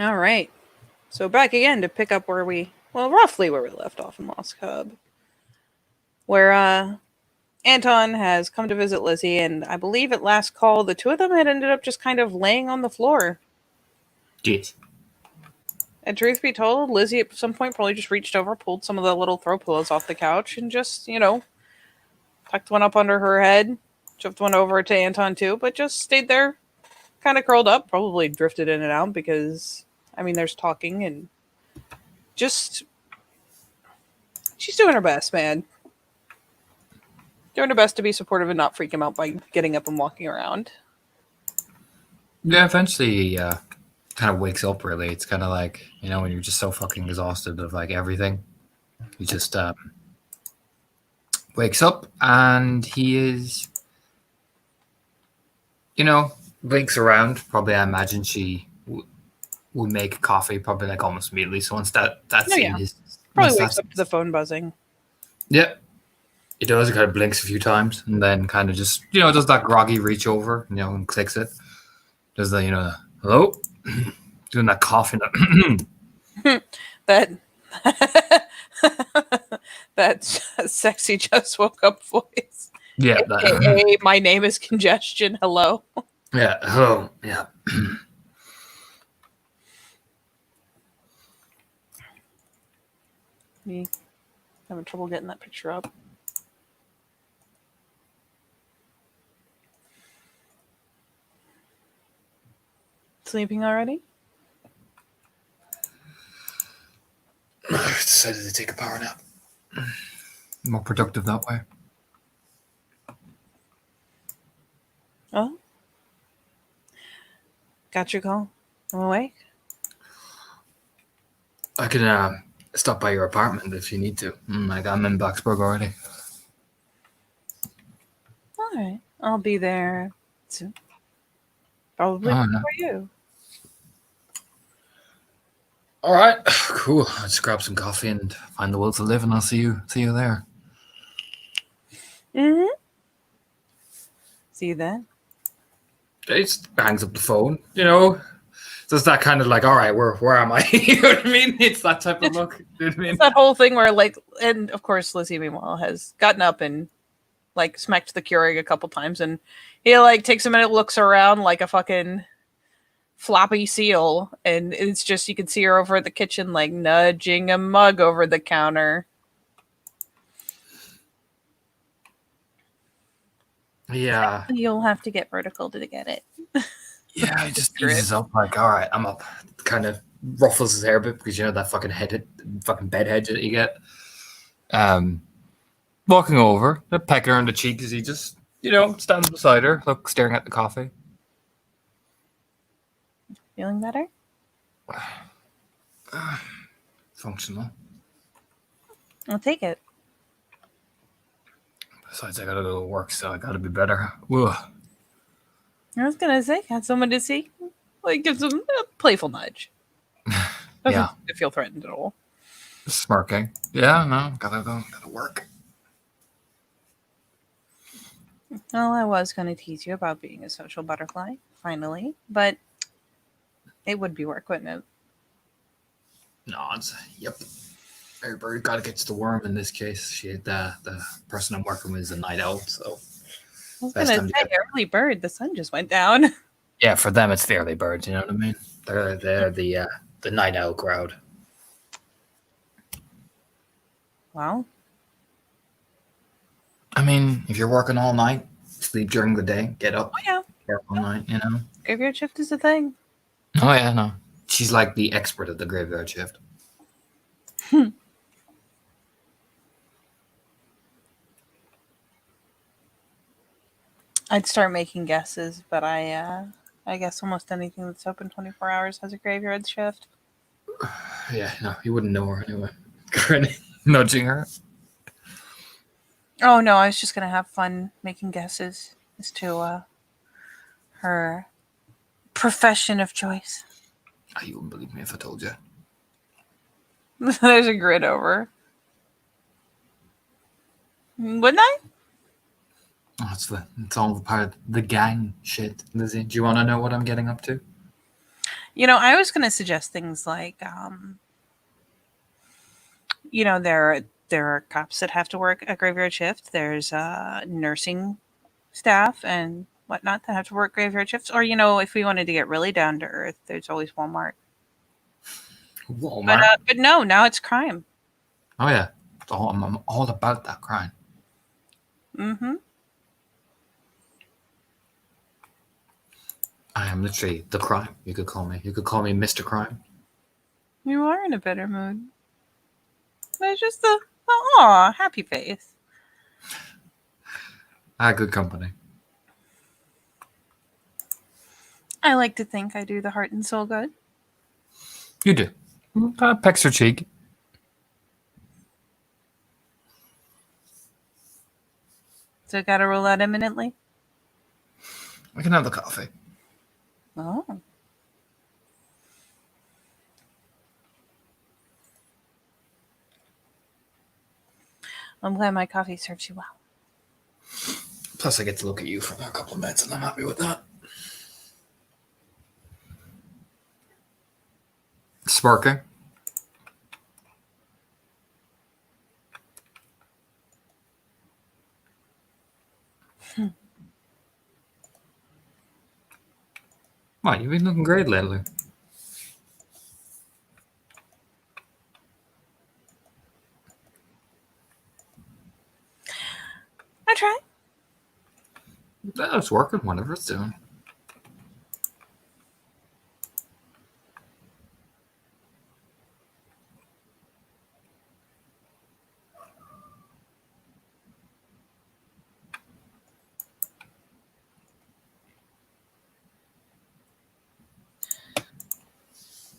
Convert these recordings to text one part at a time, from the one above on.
All right. So back again to pick up roughly where we left off in Lost Cub, where Anton has come to visit Lizzie, and I believe at last call, the two of them had ended up just kind of laying on the floor. Yes. And truth be told, Lizzie at some point probably just reached over, pulled some of the little throw pillows off the couch, and just, tucked one up under her head, shoved one over to Anton too, but just stayed there, kind of curled up, probably drifted in and out because, there's talking and just. She's doing her best, man. Doing her best to be supportive and not freak him out by getting up and walking around. Yeah, eventually kind of wakes up, really. It's kind of like, when you're just so fucking exhausted of, like, everything. He just wakes up and he is, blinks around. Probably, I imagine she would make coffee probably, like, almost immediately. So once that scene is... Probably wakes up to the phone buzzing. Yeah. It does. It kind of blinks a few times and then kind of just, does that groggy reach over, and clicks it. Does the, hello? Doing that coughing. That that sexy just woke up voice. Yeah. Hey, my name is Congestion. Hello. Yeah. Hello. Yeah. Me having trouble getting that picture up. Sleeping already? I decided to take a power nap. More productive that way. Oh? Got your call? I'm awake? I can stop by your apartment if you need to. I'm in Blacksburg already. Alright. I'll be there soon. Probably before you. Alright. Cool. I'll just grab some coffee and find the will to live, and I'll see you there. Mm-hmm. See you then. He just hangs up the phone, Just that kind of like, all right, where am I? You know what I mean? It's that type of look. You know what I mean? It's that whole thing where, like, and of course Lizzie meanwhile has gotten up and, like, smacked the Keurig a couple times, and he, like, takes a minute, looks around like a fucking floppy seal, and it's just, you can see her over at the kitchen, like, nudging a mug over the counter. Yeah. You'll have to get vertical to get it. Yeah, he just eases up like, all right, I'm up. Kind of ruffles his hair a bit because that fucking bed head that you get. Walking over, pecking her on the cheek as he just, stands beside her, staring at the coffee. Feeling better? Functional. I'll take it. Besides, I gotta go to work, so I gotta be better. Ugh. I was gonna say, got someone to see? Like, gives him a playful nudge. Doesn't feel threatened at all. Smirking. Yeah, no, gotta work. Well, I was gonna tease you about being a social butterfly, finally, but it would be work, wouldn't it? No, yep. Everybody gotta get to the worm in this case. The person I'm working with is a night owl, so. I was gonna say, early bird, the sun just went down. Yeah, for them it's the early birds, you know what I mean? They're the night owl crowd. Wow. I mean, if you're working all night, sleep during the day, get up. Oh, yeah. Work all night, Graveyard shift is a thing. Oh, yeah, no. She's like the expert at the graveyard shift. I'd start making guesses, but I guess almost anything that's open 24 hours has a graveyard shift. Yeah, no, you wouldn't know her anyway. Nudging her. Oh, no, I was just going to have fun making guesses as to her profession of choice. You wouldn't believe me if I told you. There's a grid over. Wouldn't I? Oh, it's all part of the gang shit, Lizzie. Do you want to know what I'm getting up to? I was going to suggest things like, there are cops that have to work a graveyard shift. There's nursing staff and whatnot that have to work graveyard shifts. Or, if we wanted to get really down to earth, there's always Walmart. Walmart. But no, now it's crime. Oh yeah, I'm all about that crime. Mm-hmm. I am literally the crime. You could call me. You could call me Mr. Crime. You are in a better mood. It's just the aw, happy face. Good company. I like to think I do the heart and soul good. You do. Pecks her cheek. So I gotta roll out imminently. We can have the coffee. Oh. I'm glad my coffee serves you well. Plus, I get to look at you for a couple of minutes, and I'm happy with that. Sparking. Wow, you've been looking great lately. I try. It's working, whatever it's doing.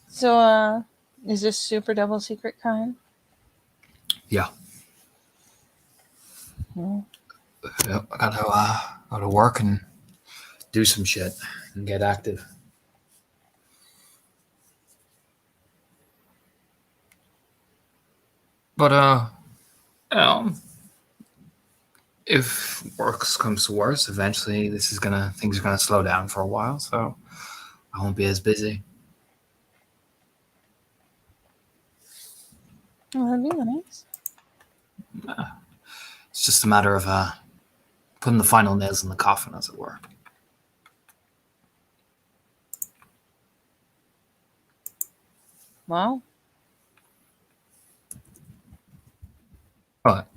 So, is this super double secret crime? Yeah. Mm. Yeah, I gotta go to work and do some shit and get active. But if worse comes to worse, eventually things are gonna slow down for a while, so I won't be as busy. Well, that'd be nice. It's just a matter of putting the final nails in the coffin, as it were. Well, But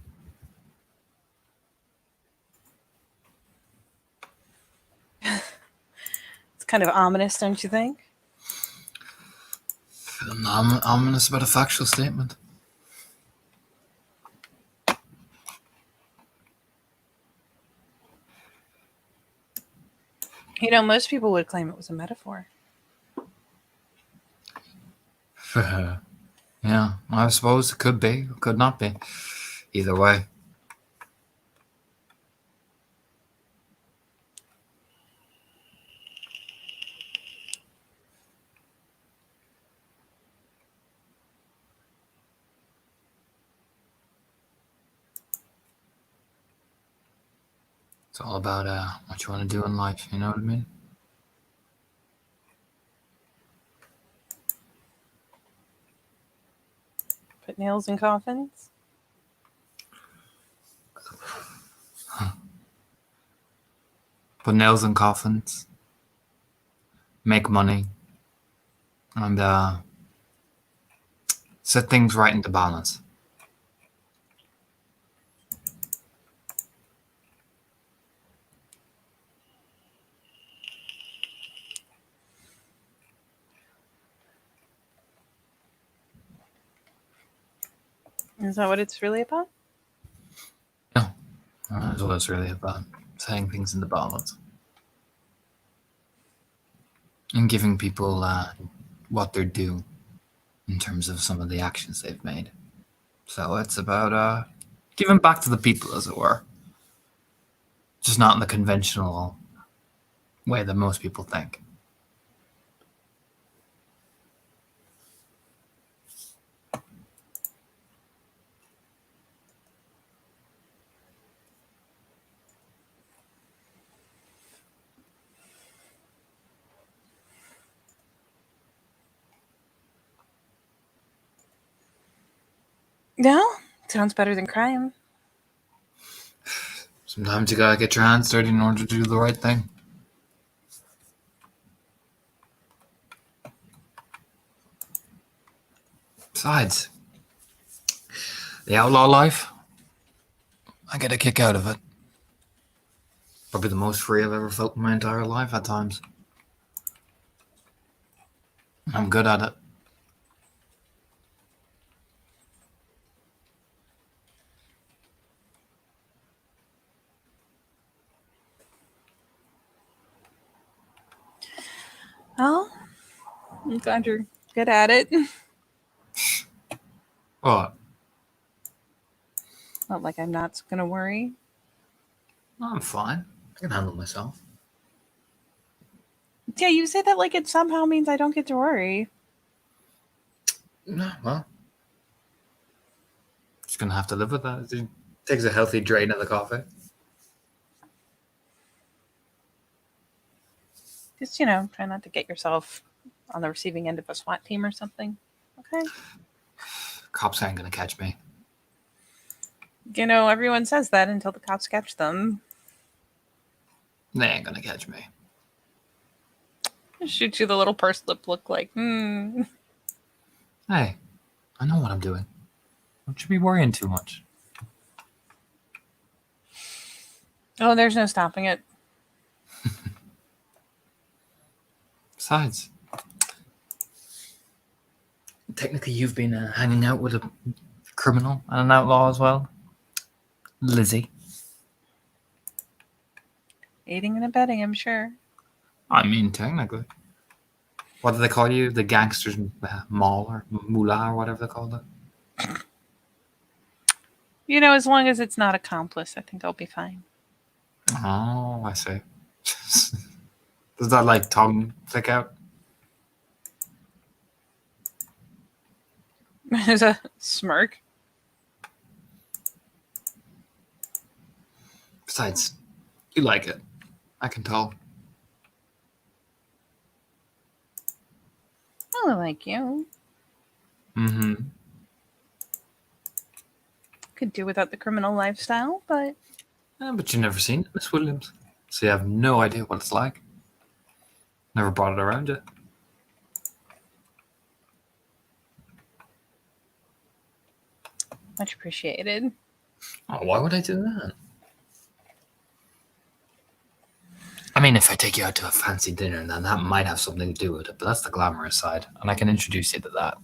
it's kind of ominous, don't you think? I'm ominous about a factual statement. Most people would claim it was a metaphor. Yeah, I suppose it could be, it could not be. Either way. It's all about what you want to do in life, you know what I mean? Put nails in coffins? Put nails in coffins, make money, and set things right into balance. Is that what it's really about? Yeah, that's what it's really about. Setting things into balance. And giving people what they're due in terms of some of the actions they've made. So it's about giving back to the people, as it were. Just not in the conventional way that most people think. No, sounds better than crime. Sometimes you gotta get your hands dirty in order to do the right thing. Besides, the outlaw life, I get a kick out of it. Probably the most free I've ever felt in my entire life at times. I'm good at it. Oh, I'm glad you're good at it. What? Not like I'm not gonna worry. I'm fine. I can handle myself. Yeah, you say that like it somehow means I don't get to worry. No, well, just gonna have to live with that. It takes a healthy drain of the coffee. Just, try not to get yourself on the receiving end of a SWAT team or something. Okay? Cops ain't gonna catch me. Everyone says that until the cops catch them. They ain't gonna catch me. Shoot you the little pursed lip look like, Hey, I know what I'm doing. Don't you be worrying too much. Oh, there's no stopping it. Besides, technically you've been hanging out with a criminal and an outlaw as well. Lizzie. Aiding and abetting, I'm sure. I mean, technically. What do they call you? The gangsters mall or moolah or whatever they call it? As long as it's not accomplice, I think I'll be fine. Oh, I see. Does that like tongue stick out? There's a smirk. Besides, you like it. I can tell. I like you. Mm-hmm. Could do without the criminal lifestyle, but But you've never seen it, Miss Williams. So you have no idea what it's like. Never brought it around you. much appreciated. Oh, why would I do that? I mean, if I take you out to a fancy dinner, then that might have something to do with it, but that's the glamorous side, and I can introduce you to that.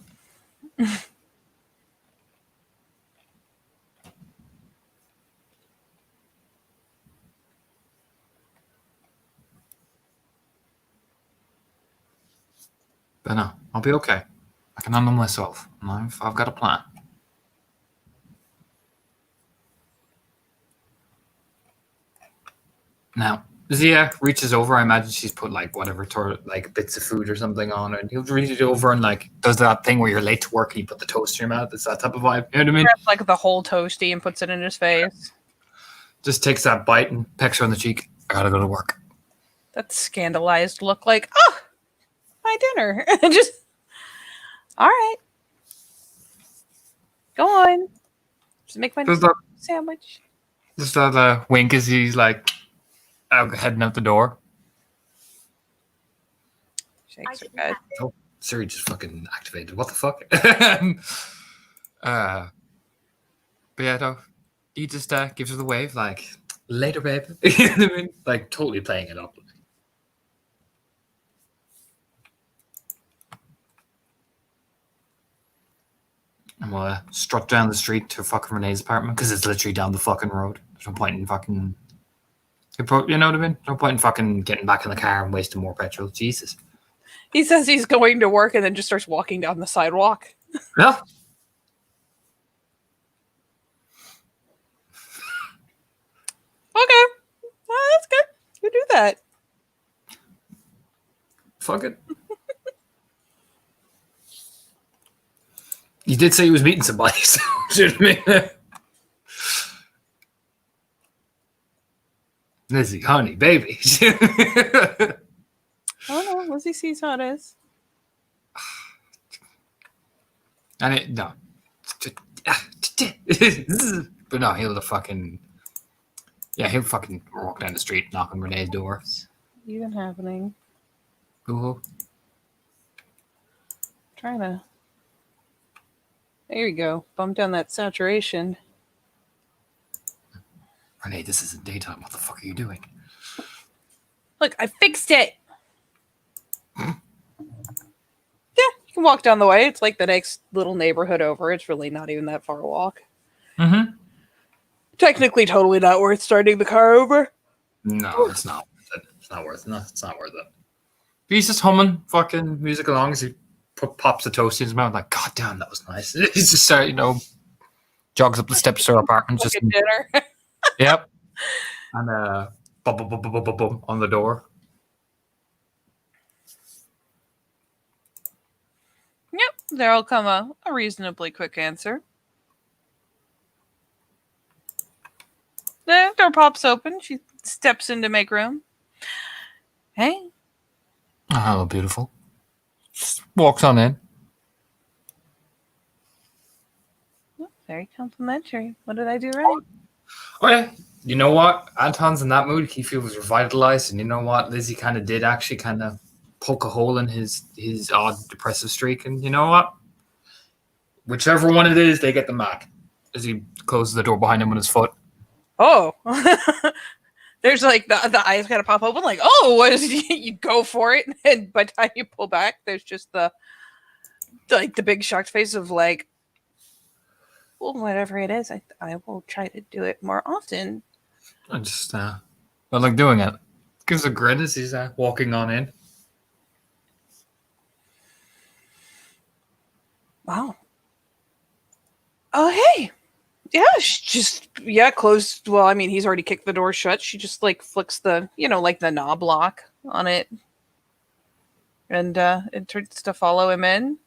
But no, I'll be okay. I can handle myself, and I've got a plan. Now, Zia reaches over. I imagine she's put like whatever, like bits of food or something on, and he'll reach over and like does that thing where you're late to work and you put the toast in your mouth. It's that type of vibe. You know what I mean? Grabs like the whole toasty and puts it in his face. Just takes that bite and pecks her on the cheek. I gotta go to work. That scandalized look like, oh, my dinner. Just, all right. Go on. Just make my Does that sandwich. wink as he's like heading out the door? Shakes her head. Oh, Siri just fucking activated. What the fuck? But yeah, no, he just gives her the wave, like, later, babe. You know what I mean? Like, totally playing it up. And we'll strut down the street to fucking Renee's apartment because it's literally down the fucking road. There's no point in fucking. You know what I mean? No point in fucking getting back in the car and wasting more petrol. Jesus. He says he's going to work and then just starts walking down the sidewalk. Yeah. Okay. Oh, that's good. You do that. Fuck it. You did say he was meeting somebody, so you know what I mean? Lizzie, honey, baby. Oh no, Lizzie sees how it is. And it, no. shit. But no, he'll fucking walk down the street, knock on Renee's door. Even happening. Ooh. Trying to. There you go. Bump down that saturation. Renee, this isn't daytime. What the fuck are you doing? Look, I fixed it. Yeah, you can walk down the way. It's like the next little neighborhood over. It's really not even that far a walk. Mm-hmm. Technically, totally not worth starting the car over. No, it's not worth it. It's not worth it. No, it's not worth it. He's just humming fucking music along as he pops a toast in his mouth. Like, God damn, that was nice. He's just, jogs up the steps to her apartment. Like Just a dinner. Yep. And bum, bum, bum, bum, bum, bum, bum, on the door. Yep, there'll come a reasonably quick answer. The door pops open. She steps in to make room. Hey. Oh, hello, beautiful. Just walks on in. Very complimentary. What did I do right? Oh, yeah. You know what? Anton's in that mood. He feels revitalized. And you know what? Lizzie kind of did actually kind of poke a hole in his odd depressive streak. And you know what? Whichever one it is, they get the mark. As he closes the door behind him with his foot. Oh. There's like the eyes kind of pop open, like, oh, what is you go for it, and by the time you pull back, there's just the big shocked face of like, well, whatever it is, I will try to do it more often. I just I like doing it. Gives a grin as he's walking on in. Wow. Oh, hey. Yeah, closed. Well, I mean, he's already kicked the door shut. She just like flicks the, like the knob lock on it. And it turns to follow him in.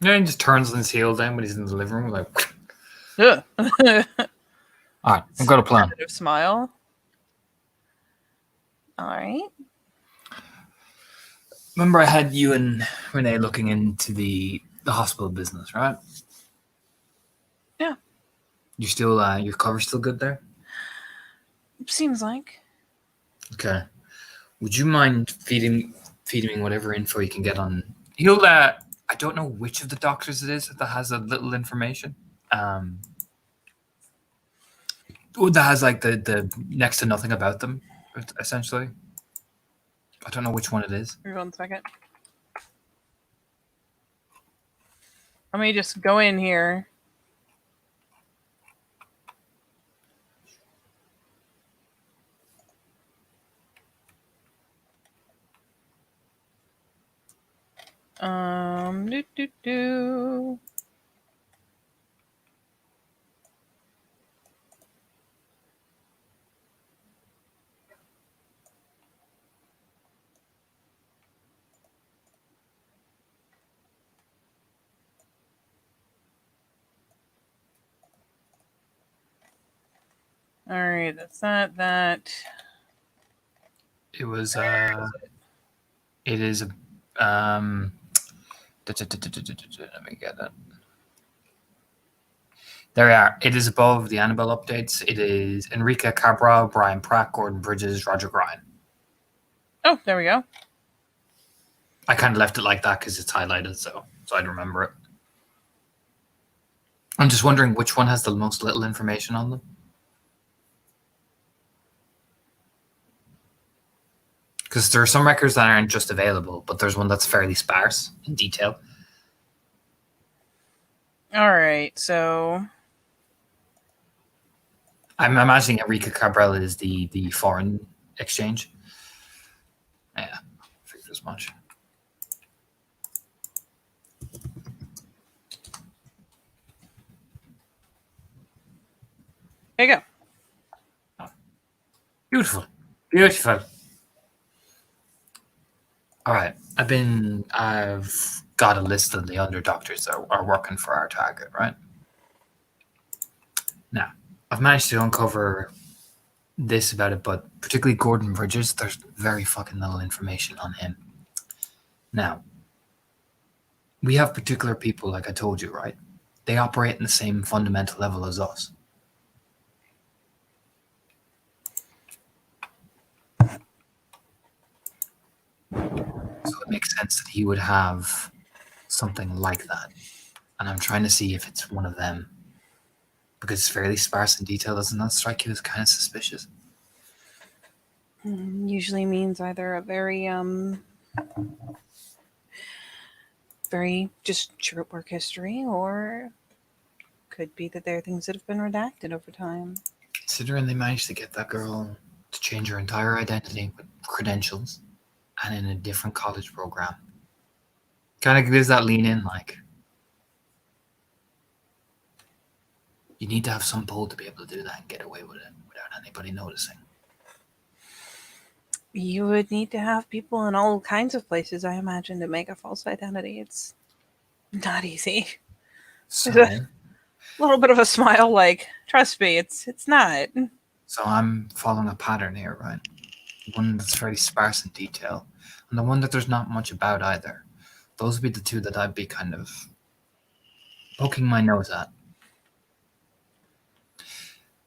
Yeah, he just turns on his heel then when he's in the living room, like, Ugh. all right, I've got a plan. Smile. All right. Remember I had you and Renee looking into the hospital business, right? Yeah. You still, your cover's still good there? Seems like. Okay. Would you mind feeding me whatever info you can get on... He'll, I don't know which of the doctors it is that has a little information. That has, like, the next to nothing about them, essentially. I don't know which one it is. Hold on a second. Let me just go in here. Do. All right, that's that. It was, it is, let me get it. There we are. It is above the Annabelle updates. It is Enrica Cabral, Brian Pratt, Gordon Bridges, Roger Ryan. Oh, there we go. I kind of left it like that because it's highlighted, so I'd remember it. I'm just wondering which one has the most little information on them. Because there are some records that aren't just available, but there's one that's fairly sparse in detail. All right, so I'm imagining Enrica Cabral is the foreign exchange. Yeah, figured as much. there you go. Beautiful. Beautiful. All right. I've got a list of the under doctors that are working for our target, right? Now, I've managed to uncover this about it, but particularly Gordon Bridges, there's very fucking little information on him. Now, we have particular people, like I told you, right? they operate in the same fundamental level as us. So it makes sense that he would have something like that. And I'm trying to see if it's one of them. Because it's fairly sparse in detail, doesn't that strike you as kind of suspicious? Usually means either a very just short work history, or could be that there are things that have been redacted over time. Considering they managed to get that girl to change her entire identity with credentials and in a different college program. Kind of gives that lean in, like, you need to have some pull to be able to do that and get away with it without anybody noticing. You would need to have people in all kinds of places, I imagine, to make a false identity. It's not easy. So, A little bit of a smile, like, trust me, it's not. so I'm following a pattern here, right? One that's fairly sparse in detail, and the one that there's not much about either. Those would be the two that I'd be kind of poking my nose at.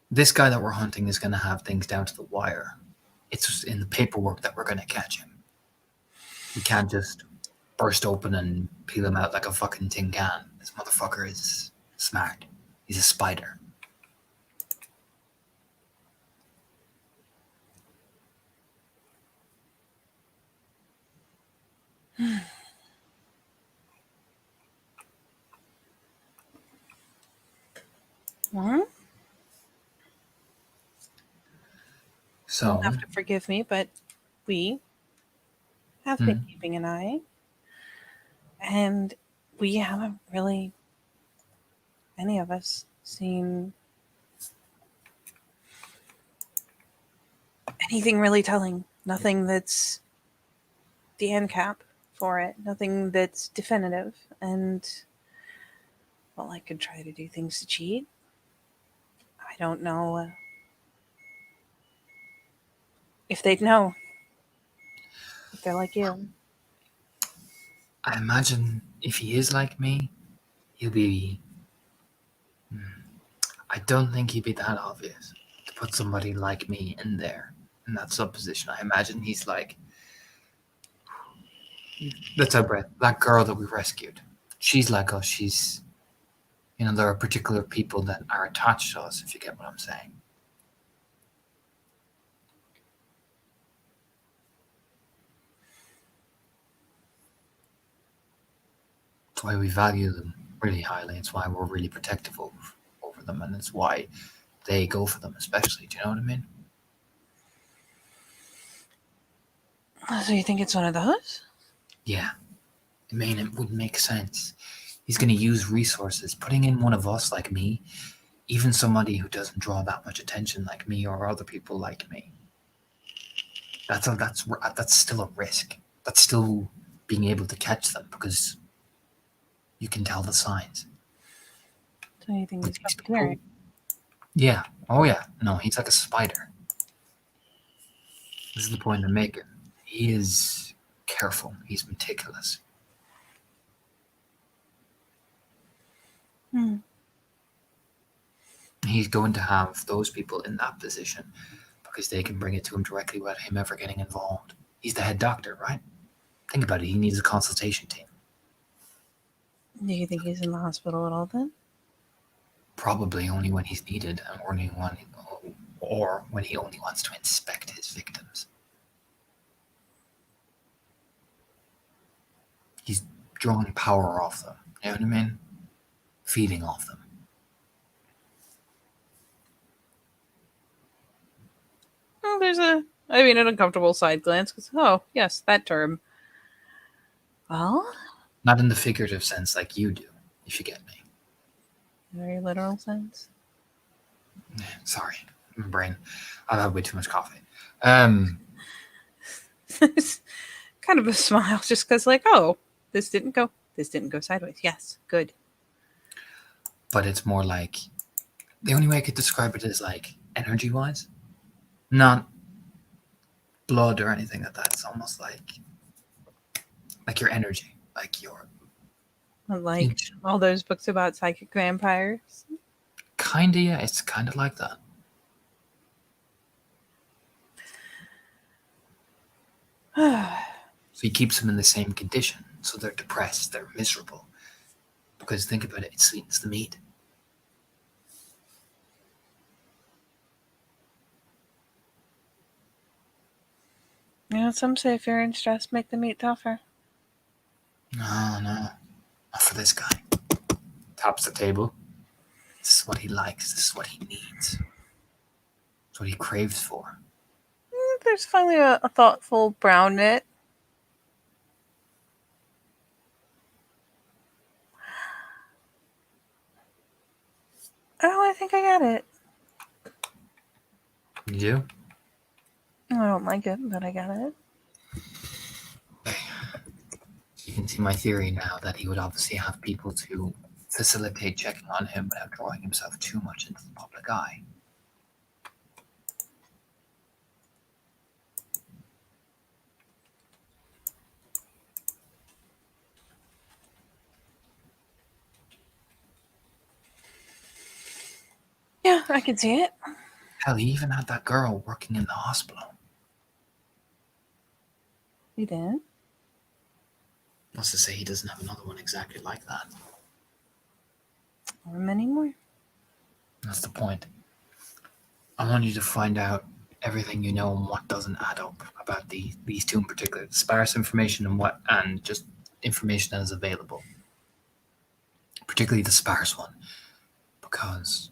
This guy that we're hunting is going to have things down to the wire. It's in the paperwork that we're going to catch him. We can't just burst open and peel him out like a fucking tin can. This motherfucker is smart. He's a spider. Well, So, you'll have to forgive me, but we have been keeping an eye, and we haven't really, any of us, seen anything really telling. Nothing that's the end cap for it. Nothing that's definitive. And, well, I could try to do things to cheat. I don't know if they'd know. If they're like you. I imagine if he is like me, he'll be. I don't think he'd be that obvious to put somebody like me in there, in that supposition. I imagine he's like. Let's out breath. That girl that we rescued. She's like us. She's. There are particular people that are attached to us, if you get what I'm saying. It's why we value them really highly. It's why we're really protective over them, and it's why they go for them, especially. Do you know what I mean? So you think it's one of those? Yeah. I mean, it would make sense. He's going to use resources. Putting in one of us like me, even somebody who doesn't draw that much attention like me or other people like me, that's still a risk. That's still being able to catch them because you can tell the signs. So you think With he's these puppeteering? people, yeah. Oh yeah. No, he's like a spider. This is the point I'm making. He is careful. He's meticulous. He's going to have those people in that position because they can bring it to him directly without him ever getting involved. He's the head doctor, right? Think about it. He needs a consultation team. Do you think he's in the hospital at all then? Probably only when he's needed, or when he only wants to inspect his victims. He's drawing power off them. You know what I mean? Feeding off them. Well, there's an uncomfortable side glance because, oh, yes, that term. Well, Not in the figurative sense like you do, if you get me. very literal sense. Sorry, my brain. I've had way too much coffee. Kind of a smile just because, like, oh, this didn't go sideways. Yes, good. But it's more like, the only way I could describe it is like energy-wise. Not blood or anything like that. It's almost like your energy, like Like all those books about psychic vampires. Kinda, yeah. It's kind of like that. So he keeps them in the same condition. So they're depressed, they're miserable. Because think about it, it sweetens the meat. Some say fear and stress make the meat tougher. No, not for this guy. Taps the table. This is what he likes. This is what he needs. It's what he craves for. There's finally a thoughtful brown knit. Oh, I think I got it. You do? I don't like it, but I got it. You can see my theory now that he would obviously have people to facilitate checking on him without drawing himself too much into the public eye. Yeah, I can see it. Hell, he even had that girl working in the hospital. You did? What's to say he doesn't have another one exactly like that? Or many more. That's the point. I want you to find out everything you know and what doesn't add up about these two in particular. Sparse information and just information that is available. Particularly the sparse one. Because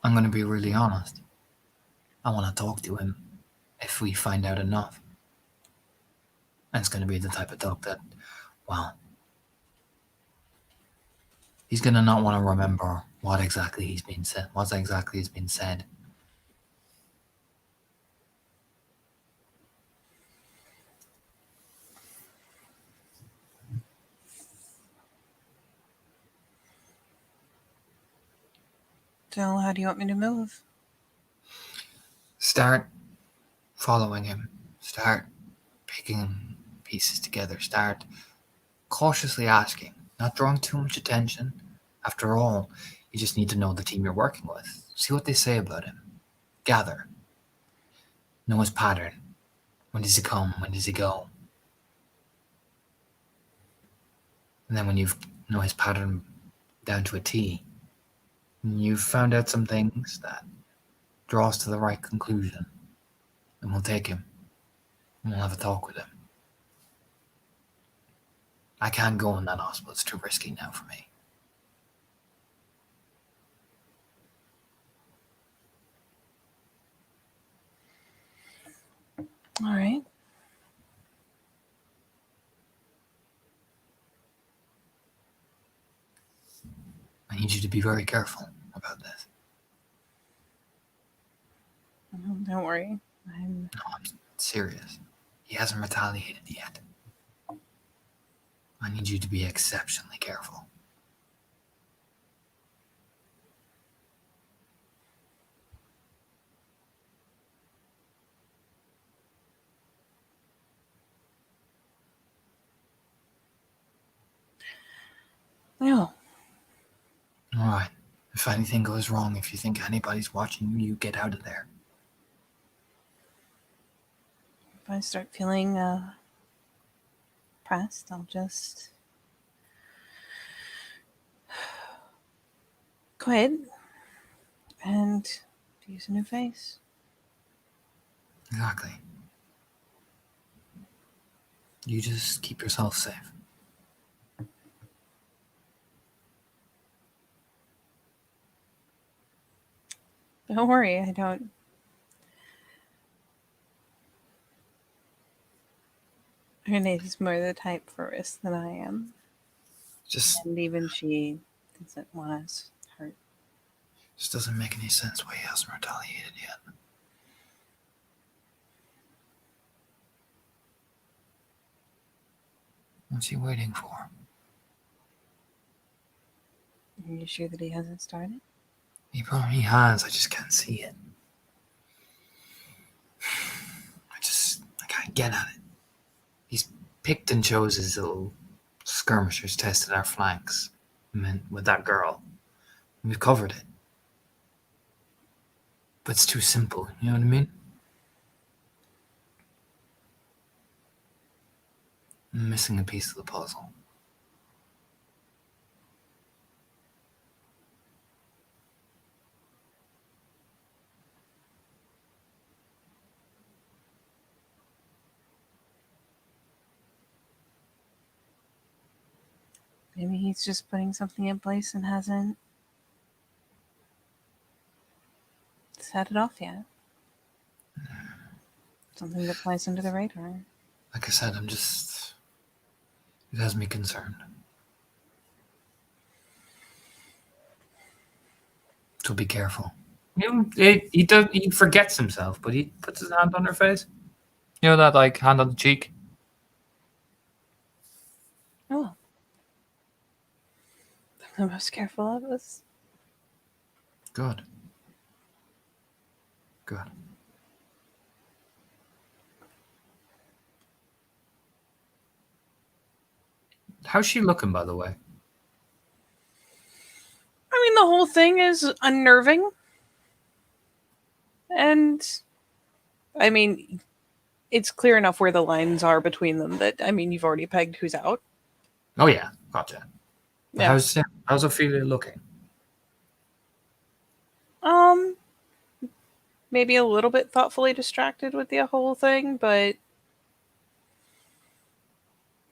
I'm going to be really honest. I want to talk to him if we find out enough. And it's going to be the type of talk that, well, he's going to not want to remember what exactly has been said. So, how do you want me to move? Start following him. Start picking pieces together. Start cautiously asking, not drawing too much attention. After all, you just need to know the team you're working with. See what they say about him. Gather. Know his pattern. When does he come? When does he go? And then when you know his pattern down to a T, you've found out some things that draw us to the right conclusion, and we'll take him, and we'll have a talk with him. I can't go in that hospital. It's too risky now for me. All right. I need you to be very careful about this. Don't worry. I'm No, I'm serious. He hasn't retaliated yet. I need you to be exceptionally careful. no. All right. If anything goes wrong, if you think anybody's watching you, you get out of there. If I start feeling pressed, I'll just quit and use a new face. Exactly. You just keep yourself safe. Don't worry, I don't. Renee's more the type for risk than I am. Just And even she doesn't want us hurt. doesn't make any sense why he hasn't retaliated yet. What's he waiting for? Are you sure that he hasn't started? He probably has. I just can't see it. I can't get at it. He's picked and chose his little Skirmishers tested our flanks. I mean, with that girl. We've covered it. But it's too simple, you know what I mean? I'm missing a piece of the puzzle. Maybe he's just putting something in place and hasn't set it off yet. Something that flies under the radar. Like I said, it has me concerned. So be careful. He forgets himself, but he puts his hand on her face. You know that, like, hand on the cheek? Oh. I'm the most careful of us. Good. Good. How's she looking, by the way? I mean, the whole thing is unnerving. And, I mean, it's clear enough where the lines are between them that, I mean, you've already pegged who's out. Oh, yeah. Gotcha. Yeah. How's Ophelia looking? Maybe a little bit thoughtfully distracted with the whole thing, but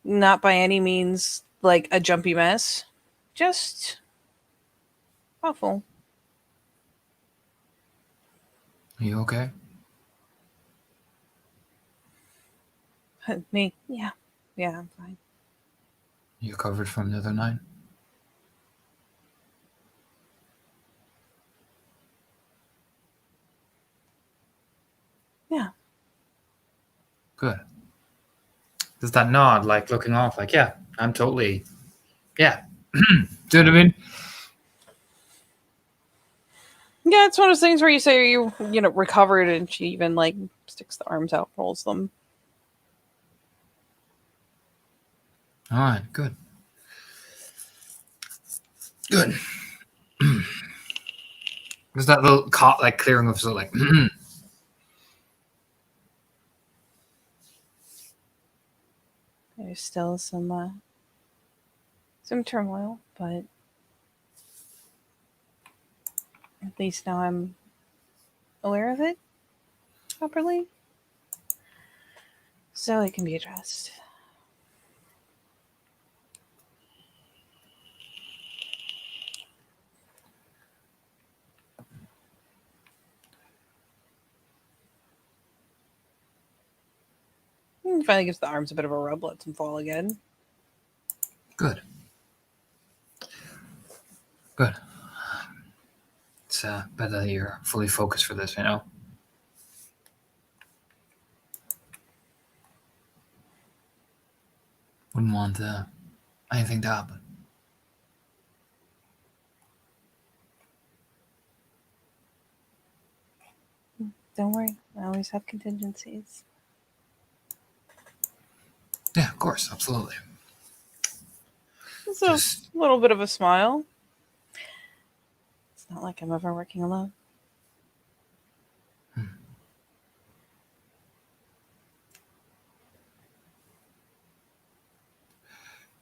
not by any means like a jumpy mess. Just thoughtful. Are you okay? Me, yeah. Yeah, I'm fine. You recovered from the other night? Yeah. Good. There's that nod, like looking off, like, yeah, I'm totally, yeah. Do you know what I mean? Yeah, it's one of those things where you say you recovered, and she even like sticks the arms out, rolls them. All right, good. Good. There's that little like clearing of so like. There's still some turmoil, but at least now I'm aware of it properly, so it can be addressed. Finally gives the arms a bit of a rub, lets them fall again. Good. Good. It's better that you're fully focused for this, you know? Wouldn't want anything to happen. Don't worry, I always have contingencies. Yeah, of course, absolutely. It's a little bit of a smile. It's not like I'm ever working alone.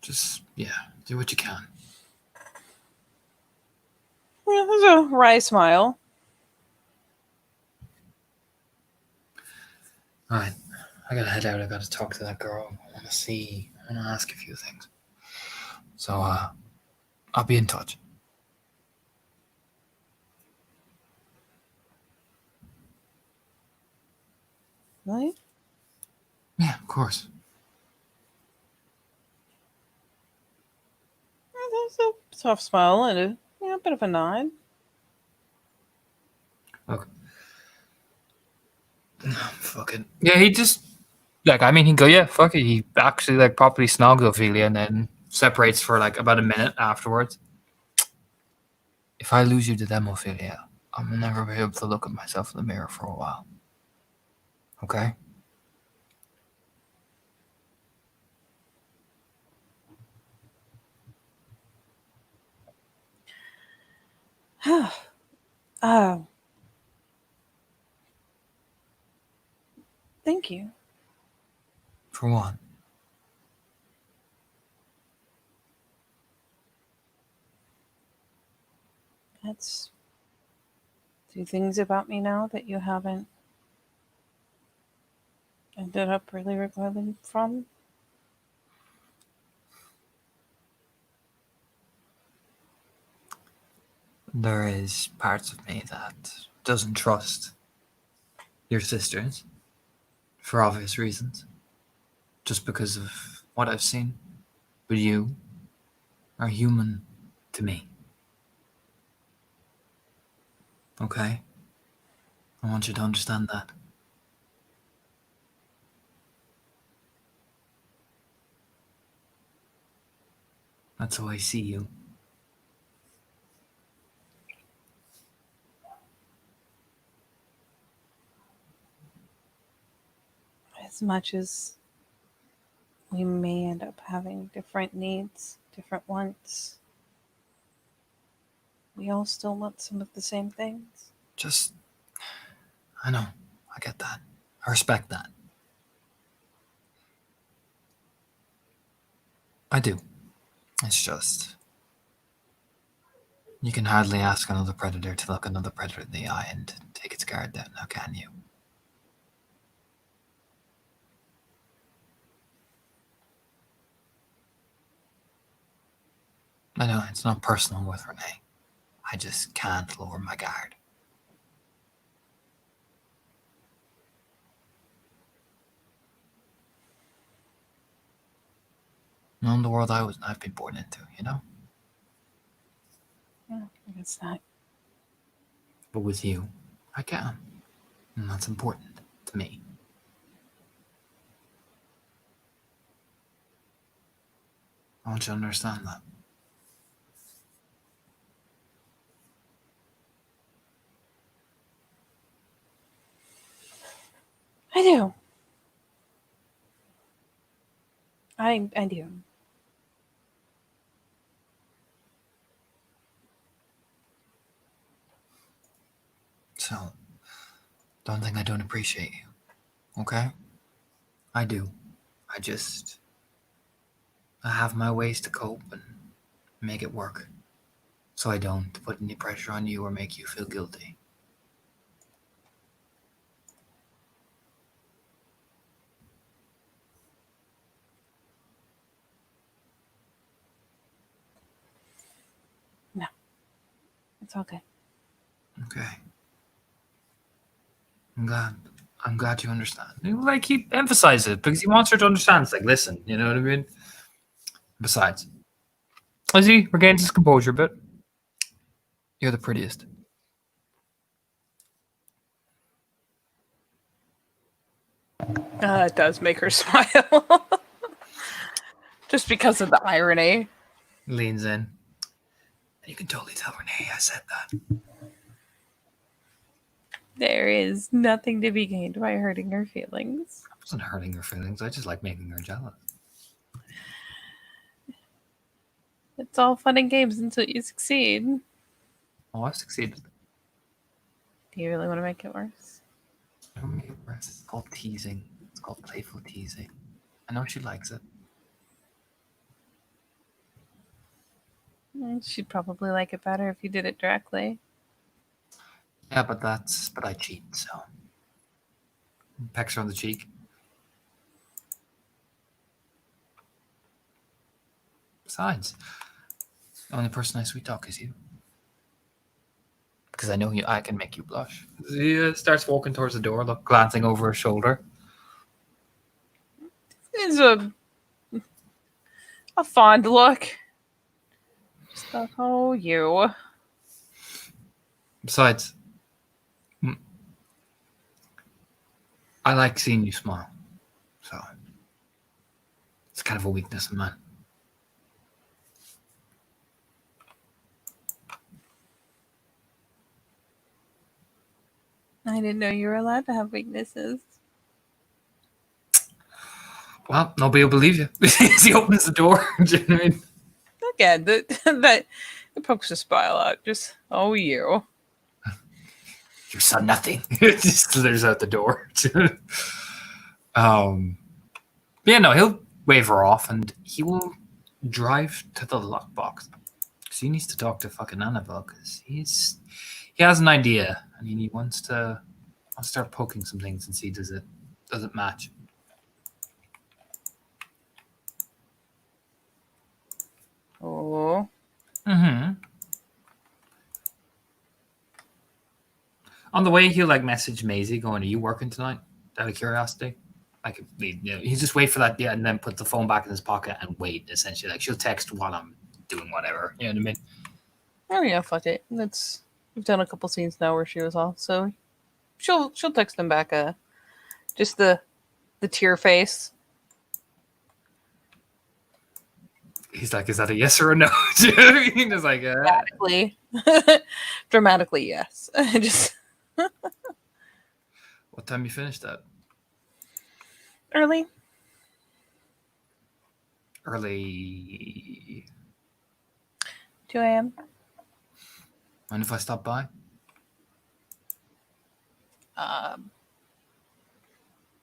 Just, yeah, do what you can. Yeah, there's a wry smile. All right, I gotta head out. I gotta talk to that girl. I wanna ask a few things. So, I'll be in touch. Right? Yeah, of course. There's a soft smile and a bit of a nod. Okay. Fucking yeah, he just like I mean he go yeah fuck it. He actually like properly snogs Ophelia and then separates for like about a minute afterwards. If I lose you to them, Ophelia, I'm never be able to look at myself in the mirror for a while. Okay? Oh, thank you. For what? That's two things about me now that you haven't ended up really recoiling from. There is parts of me that doesn't trust your sisters for obvious reasons, just because of what I've seen. But you are human to me. Okay? I want you to understand that. That's how I see you. As much as we may end up having different needs, different wants, we all still want some of the same things. Just, I know. I get that. I respect that. I do. It's just, you can hardly ask another predator to look another predator in the eye and take its guard down, now can you? I know, it's not personal with Renee. I just can't lower my guard. Not the world I've been born into, you know? Yeah, I guess that. But with you, I can. And that's important to me. I want you to understand that. I do. I do. So, don't think I don't appreciate you, okay? I do. I have my ways to cope and make it work. So I don't put any pressure on you or make you feel guilty. No, it's all good. Okay. I'm glad you understand. Like, he emphasizes it because he wants her to understand. It's like, listen, you know what I mean? Besides, as he regains his composure a bit, you're the prettiest. It does make her smile. Just because of the irony. Leans in. You can totally tell Renee I said that. There is nothing to be gained by hurting her feelings. I wasn't hurting her feelings. I just like making her jealous. It's all fun and games until you succeed. Oh, I've succeeded. Do you really want to make it worse? It's called teasing. It's called playful teasing. I know she likes it. She'd probably like it better if you did it directly. Yeah, but I cheat, so. Pecks her on the cheek. Besides, the only person I sweet talk is you. Because I know I can make you blush. He starts walking towards the door, glancing over her shoulder. It's a fond look. Just like, oh, you. Besides, I like seeing you smile. So, it's kind of a weakness of mine. I didn't know you were allowed to have weaknesses. Well, nobody will believe you. He opens the door. Do you know what I mean? Again, It pokes the smile out. Just, oh, you. You saw nothing. Just slithers out the door. Yeah, no, he'll wave her off and he will drive to the lockbox. Because he needs to talk to fucking Annabelle because he has an idea and he wants to start poking some things and see does it match. Oh. Mm-hmm. On the way, he'll like message Maisie going, "Are you working tonight?" Out of curiosity. Like, he just wait for that, yeah, and then put the phone back in his pocket and wait. Essentially, like she'll text while I'm doing whatever. You know what I mean? Oh yeah, fuck it. We've done a couple scenes now where she was off, so she'll text them back just the tear face. He's like, "Is that a yes or a no?" Do you know what I mean? It's like, dramatically, yes. Just what time you finished that? early. Early. 2 a.m. Mind if I stop by?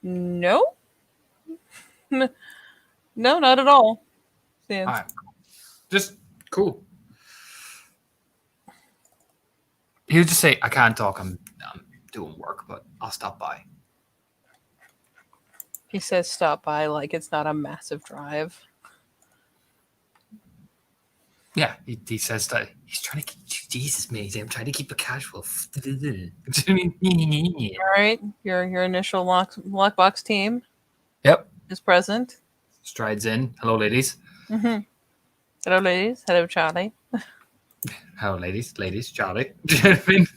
No. No, not at all. All right. Just cool. He'll just say, "I can't talk. I'm doing work, but I'll stop by." He says stop by like it's not a massive drive. Yeah, he says that he's trying to keep, Jesus, Maisie, I'm trying to keep it casual. I mean, All right, your initial lockbox team yep. is present. Strides in. Hello, ladies. Mm-hmm. Hello, ladies. Hello, Charlie. Hello, ladies. Ladies, Charlie. Do you know what I mean?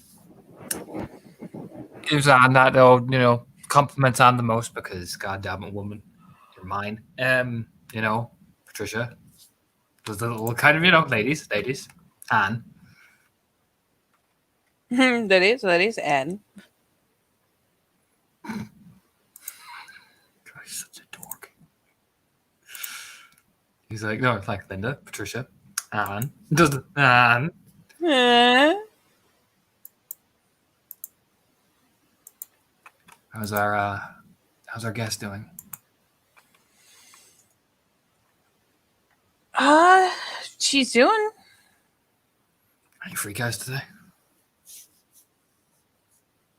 Gives on that, though, compliments on the most because, goddamn it, woman, you're mine. Patricia. There's a little kind of, ladies, Anne. Ladies, and God, he's such a dork. He's like, no, it's like Linda, Patricia, Anne. Does Anne? How's our guest doing? She's doing. Any free guys today?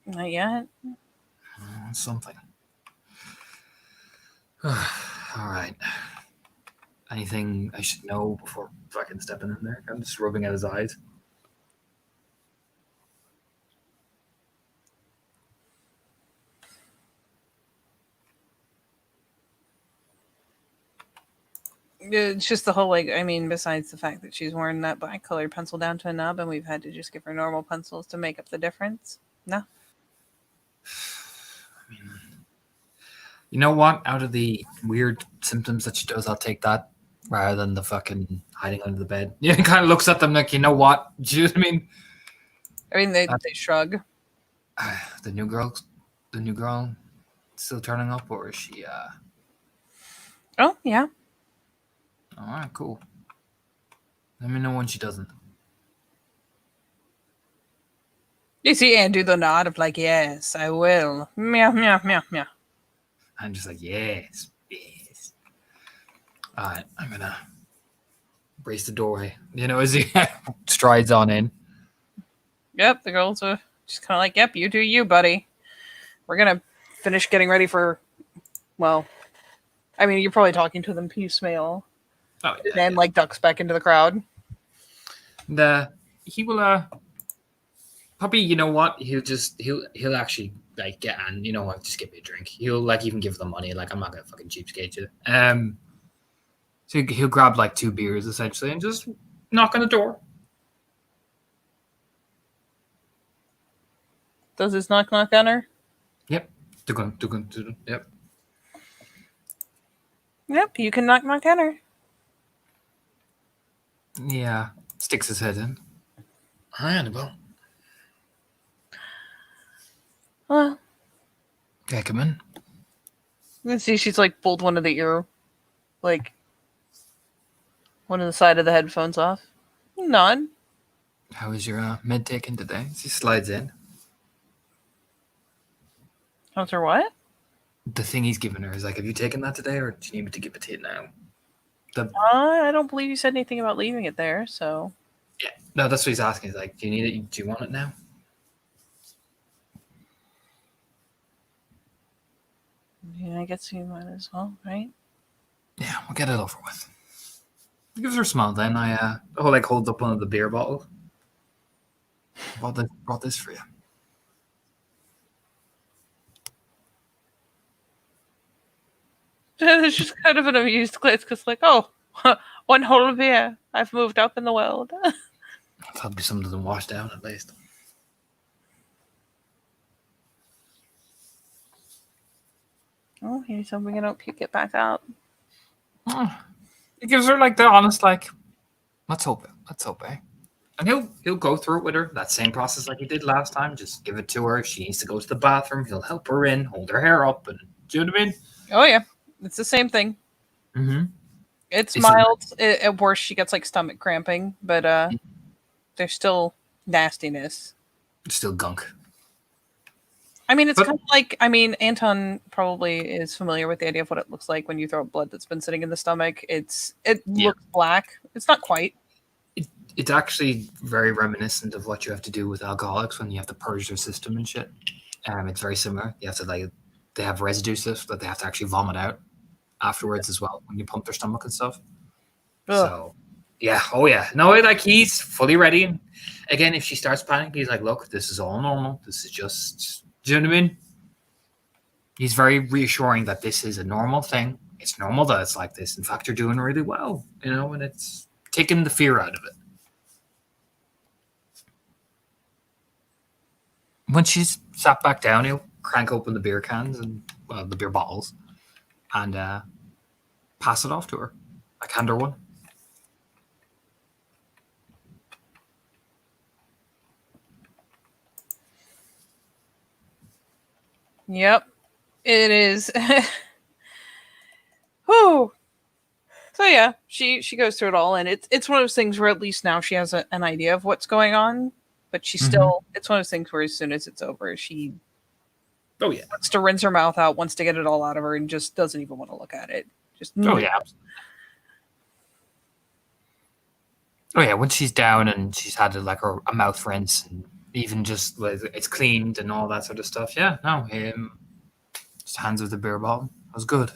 Not yet. Something. All right. Anything I should know before fucking stepping in there? I'm just rubbing at his eyes. It's just the whole, besides the fact that she's wearing that black colored pencil down to a nub and we've had to just give her normal pencils to make up the difference. No. I mean, you know what? Out of the weird symptoms that she does, I'll take that rather than the fucking hiding under the bed. Yeah, it kind of looks at them like, you know what? Do you know what I mean? They shrug. The new girl still turning up, or is she, Oh, yeah. All right, cool. Let me know when she doesn't. You see Anne do the nod of like, yes, I will. Meow, meow, meow, meow. I'm just like, yes. All right, I'm going to brace the doorway, as he strides on in. Yep, the girls are just kind of like, yep, you do you, buddy. We're going to finish getting ready for, you're probably talking to them piecemeal. Oh, yeah, and then, ducks back into the crowd. And he will, probably, you know what? He'll actually, get Anne, you know what? Just give me a drink. He'll, even give them money. I'm not going to fucking cheapskate you. So he'll grab, 2 beers, essentially, and just knock on the door. Does his knock on her? Yep. Yep. Yep, you can knock on her. Yeah. Sticks his head in. Hi, Annabelle. Well. Okay, come in. You can see she's, pulled one of the one of the side of the headphones off. None. How is your med taken today? She slides in. How's her what? The thing he's given her is like, have you taken that today, or do you need me to give it to you now? I don't believe you said anything about leaving it there, so. Yeah, no, that's what he's asking. He's like, do you need it? Do you want it now? Yeah, I guess you might as well, right? Yeah, we'll get it over with. He gives her a smile. Then I like holds up one of the beer bottles. Brought this for you. It's just kind of an amused glitch because, like, oh, one whole beer. I've moved up in the world. That'll be something doesn't wash down at least. Oh, here's something I don't puke it back out. He gives her like the honest, like, let's hope, eh? And he'll go through it with her, that same process like he did last time. Just give it to her. If she needs to go to the bathroom, he'll help her in, hold her hair up, and do you know what I mean? Oh yeah, it's the same thing. Mm-hmm. It's Is mild. At worst, she gets like stomach cramping, but there's still nastiness. It's still gunk. I mean, it's But- kind of like, I mean, Anton probably is familiar with the idea of what it looks like when you throw up blood that's been sitting in the stomach. It looks black. It's not quite. It's actually very reminiscent of what you have to do with alcoholics when you have to purge their system and shit. It's very similar. You have to they have residue stuff that they have to actually vomit out afterwards as well when you pump their stomach and stuff. Ugh. So, yeah, oh yeah, no, like he's fully ready. And again, if she starts panicking, he's like, "Look, this is all normal. This is just, do you know what I mean?" He's very reassuring that this is a normal thing. It's normal that it's like this. In fact, you're doing really well, and it's taking the fear out of it. When she's sat back down, he'll crank open the beer cans and the beer bottles, and pass it off to her. Like hand her one. Yep, it is. Whew. So yeah, she goes through it all, and it's one of those things where at least now she has an idea of what's going on, but she still it's one of those things where as soon as it's over, she Oh yeah. wants to rinse her mouth out, wants to get it all out of her, and just doesn't even want to look at it. Just Oh yeah. Oh yeah. When she's down and she's had like a mouth rinse and even just it's cleaned and all that sort of stuff. Yeah. No. Just hands her the beer bottle. It was good.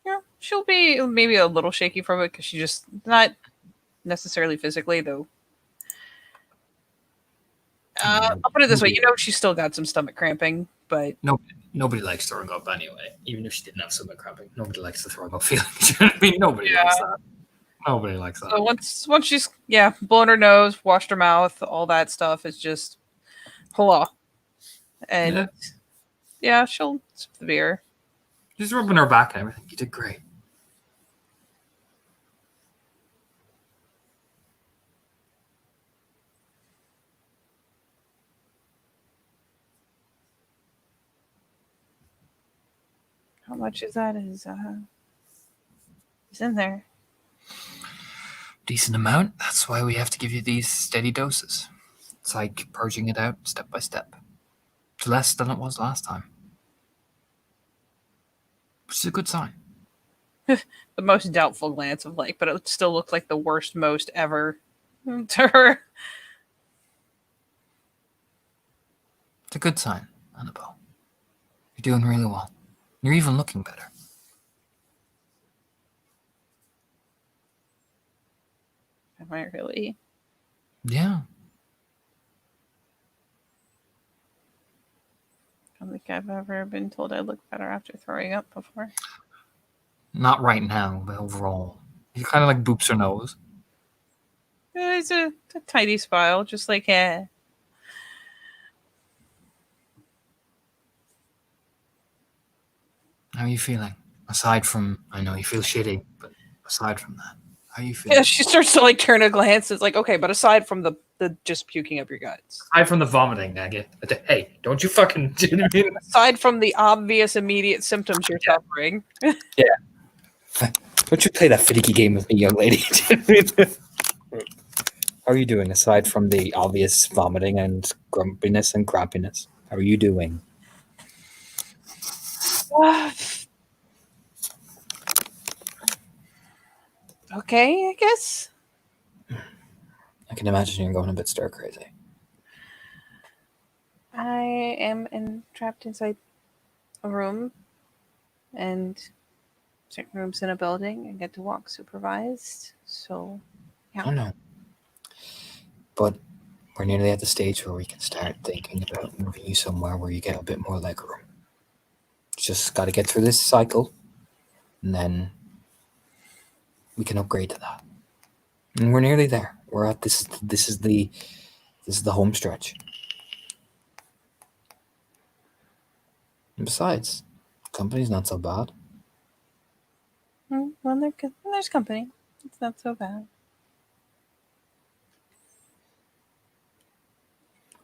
Yeah, she'll be maybe a little shaky from it because she just not necessarily physically though. I'll put it this way: she's still got some stomach cramping, but Nobody likes throwing up anyway. Even if she didn't have stomach cramping, nobody likes the throwing up feeling. Do you know what I mean? Nobody likes that. Nobody likes that. So once she's blown her nose, washed her mouth, all that stuff is just hola. And she'll sip the beer. Just rubbing her back and everything. You did great. How much is that? Is in there? Decent amount. That's why we have to give you these steady doses. It's like purging it out step by step. It's less than it was last time. Which is a good sign. The most doubtful glance of but it still looked like the worst most ever to her. It's a good sign, Annabelle. You're doing really well. You're even looking better. Am I really? Yeah. I don't think I've ever been told I look better after throwing up before. Not right now, but overall. He kind of like boops her nose. It's a tiny smile, just like, eh. How are you feeling? Aside from, I know you feel shitty, but aside from that, how are you feeling? Yeah, she starts to turn a glance. It's like, okay, but aside from the just puking up your guts. Aside from the vomiting, Naggy. Hey, don't you fucking, do you know what I mean? Aside from the obvious immediate symptoms you're suffering. Don't you play that finicky game with me, young lady. How are you doing aside from the obvious vomiting and grumpiness and crappiness? How are you doing? Okay, I guess. I can imagine you're going a bit stir crazy. I am trapped inside a room, and certain rooms in a building. I get to walk supervised. So, I know. But we're nearly at the stage where we can start thinking about moving you somewhere where you get a bit more leg room. Just got to get through this cycle, and then we can upgrade to that. And we're nearly there. We're at this. This is the home stretch. And besides, company's not so bad. well, when there's company, it's not so bad.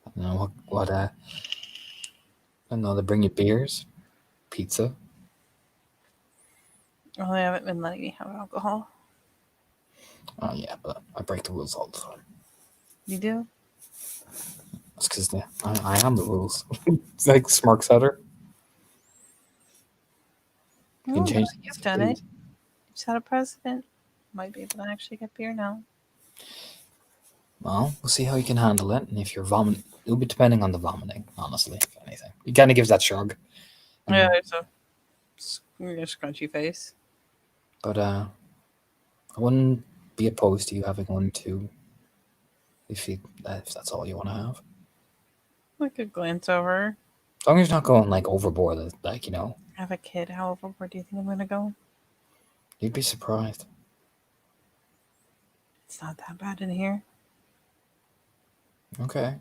I don't know what I don't know. They bring you beers, pizza. Well, they haven't been letting me have alcohol. Oh yeah, but I break the rules all the time. You do? That's because I am the rules. It's like Smirk Sutter. You can change You've done it. You set a precedent. Might be able to actually get beer now. Well, we'll see how you can handle it, and if you're vomiting, it'll be depending on the vomiting. Honestly, if anything, he kind of gives that shrug. Yeah, it's a scrunchy face. But I wouldn't be opposed to you having one too, if that's all you want to have. I could glance over. As long as you're not going like overboard, like I have a kid. How overboard do you think I'm gonna go? you'd be surprised. It's not that bad in here. Okay.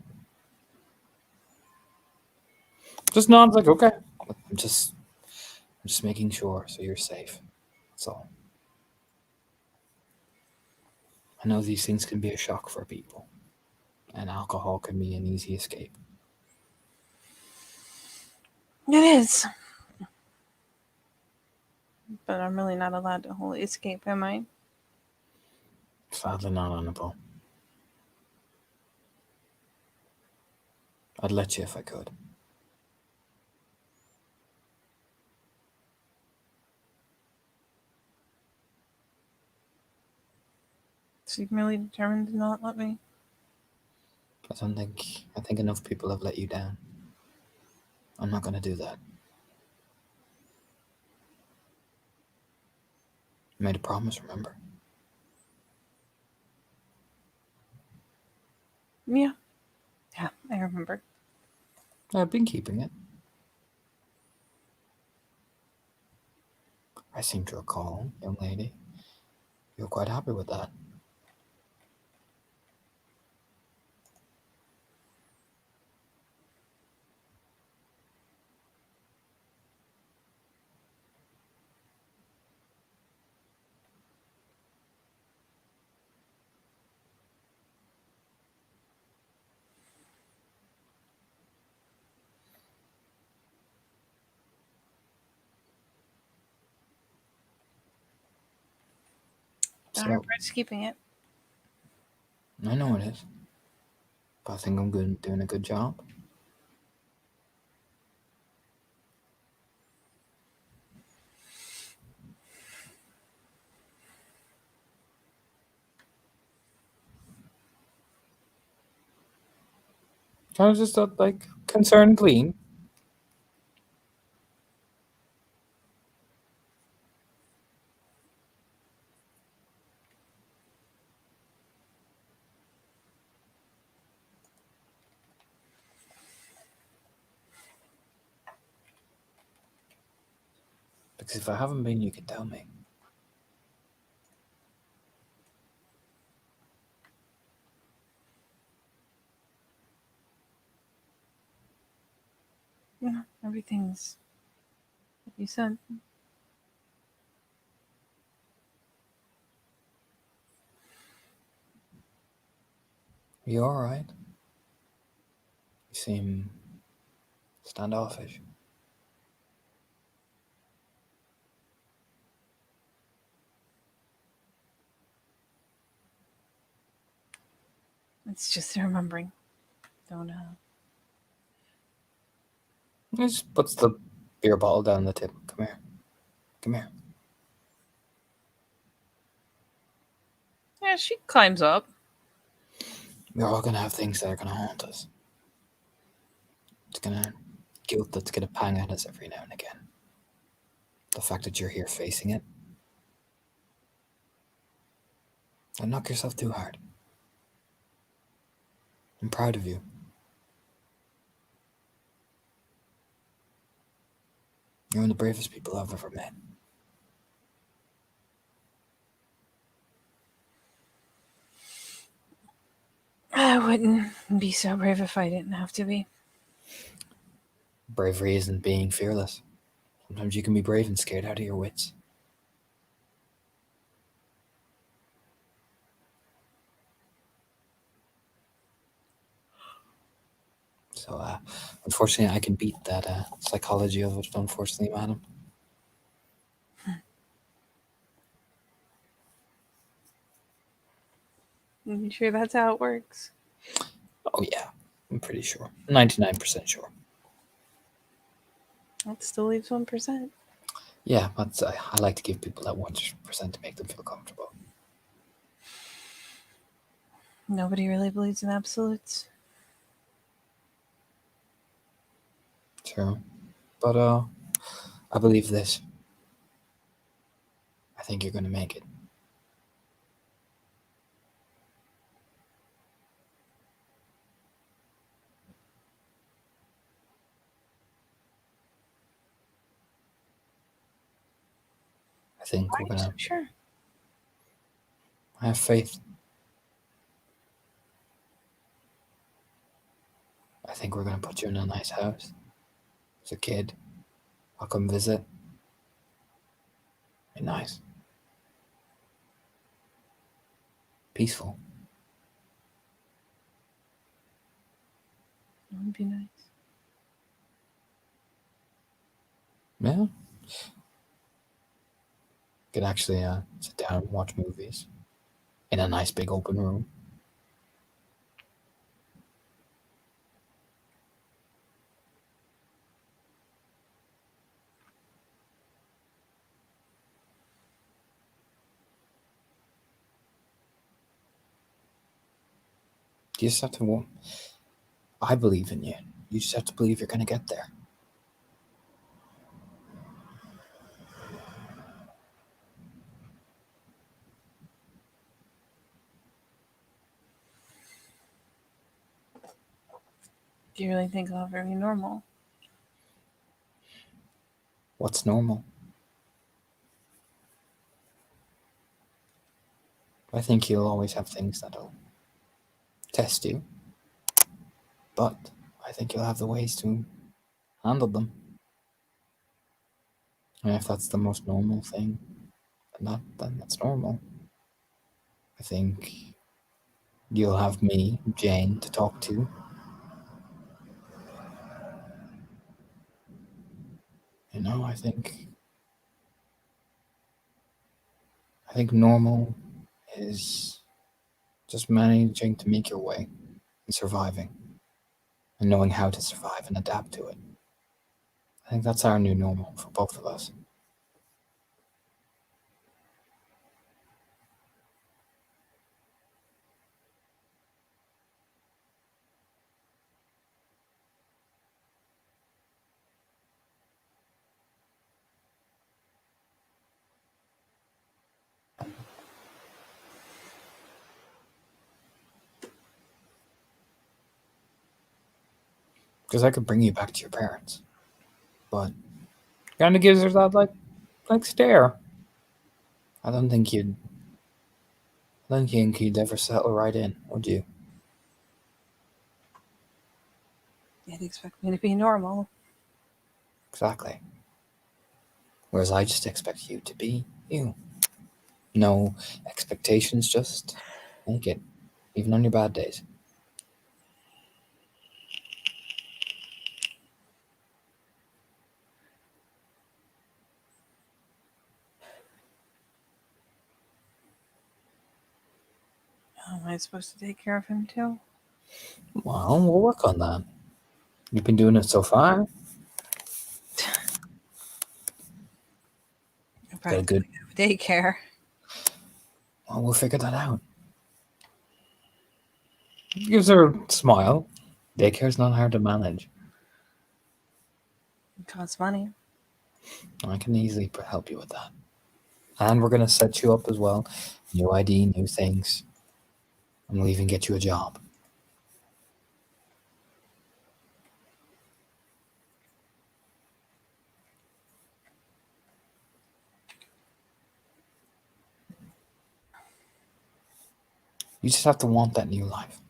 Just nods like okay. I'm just making sure so you're safe. That's all. I know these things can be a shock for people, and alcohol can be an easy escape. It is. But I'm really not allowed to wholly escape, am I? Sadly, not Annabelle. I'd let you if I could. So you're really determined to not let me? I think enough people have let you down. I'm not going to do that. I made a promise, remember? Yeah. Yeah, I remember. I've been keeping it. I seem to recall, young lady, you're quite happy with that. Daughter So, Brett's keeping it. I know it is. But I think I'm doing a good job. I was just like concerned gleam. Because if I haven't been, you can tell me. Yeah, everything's what you said. Are you alright? You seem standoffish. It's just remembering. Don't Just puts the beer bottle down the table. Come here. Come here. Yeah, she climbs up. We're all gonna have things that are gonna haunt us. It's gonna guilt that's gonna pang at us every now and again. The fact that you're here facing it. Don't knock yourself too hard. I'm proud of you. You're one of the bravest people I've ever met. I wouldn't be so brave if I didn't have to be. Bravery isn't being fearless. Sometimes you can be brave and scared out of your wits. So, unfortunately, I can beat that psychology of it, unfortunately, madam. You sure that's how it works? Oh, yeah. I'm pretty sure. 99% sure. That still leaves 1%. Yeah, but I like to give people that 1% to make them feel comfortable. Nobody really believes in absolutes. True. But, I believe this. I think you're going to make it. I think Why we're are you going so to sure? have faith. I think we're going to put you in a nice house. As a kid, I'll come visit. Be nice. Peaceful. That would be nice. Yeah. Could actually sit down and watch movies in a nice big open room. You just have to. I believe in you. You just have to believe you're going to get there. Do you really think I'll ever be normal? What's normal? I think you'll always have things that'll test you, but I think you'll have the ways to handle them. And if that's the most normal thing, then that's normal. I think you'll have me, Jane, to talk to. I think normal is just managing to make your way and surviving and knowing how to survive and adapt to it. I think that's our new normal for both of us. Because I could bring you back to your parents, but kind of gives her that like stare. I don't think you'd ever settle right in, would you? You'd expect me to be normal. Exactly. Whereas I just expect you to be you. No expectations, just make it, even on your bad days. How am I supposed to take care of him too? Well, we'll work on that. You've been doing it so far. I Got probably a good. have daycare. Well, we'll figure that out. Gives her a smile. Daycare's not hard to manage. It costs money. I can easily help you with that. And we're gonna set you up as well. New ID, new things. And we'll even get you a job. You just have to want that new life.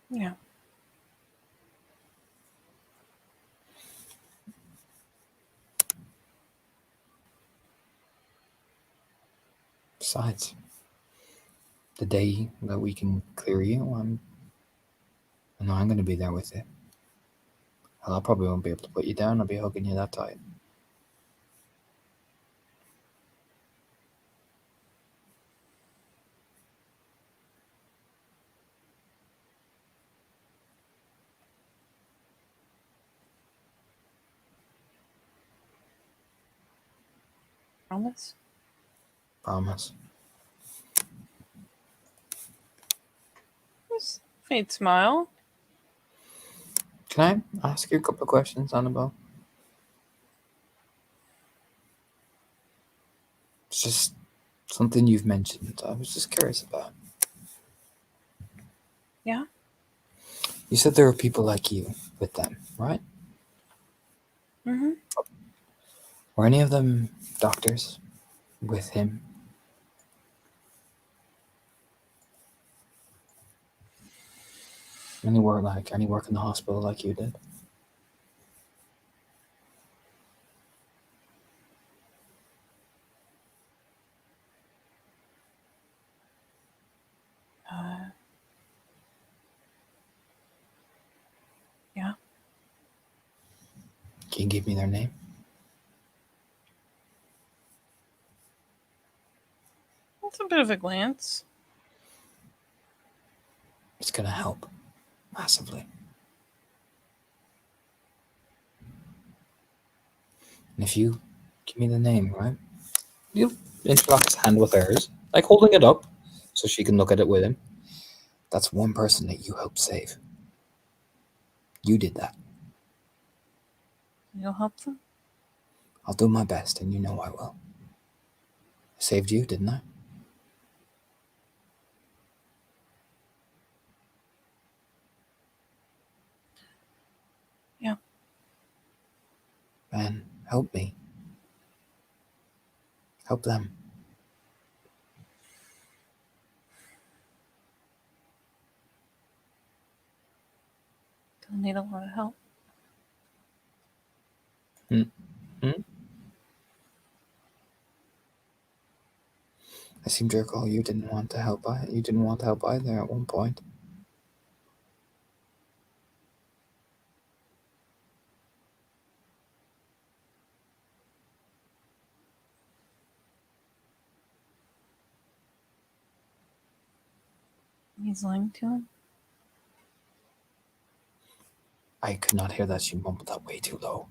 Yeah. Besides, the day that we can clear you, I know I'm gonna be there with you. Hell, I probably won't be able to put you down. I'll be hugging you that tight. Promise? Promise. Just faint smile. Can I ask you a couple of questions, Annabelle? It's just something you've mentioned. I was just curious about. Yeah. You said there were people like you with them, right? Mm-hmm. Were any of them doctors with him? Any work in the hospital like you did? Yeah. Can you give me their name? That's a bit of a glance. It's gonna help massively. And if you give me the name, right? You interlock his hand with hers, like holding it up so she can look at it with him. That's one person that you helped save. You did that. You'll help them? I'll do my best, and you know I will. I saved you, didn't I? Yeah. Man, help me. Help them. They'll need a lot of help. I seem to recall you didn't want to help. You didn't want help either at one point. He's lying to him. I could not hear that. She mumbled that way too low.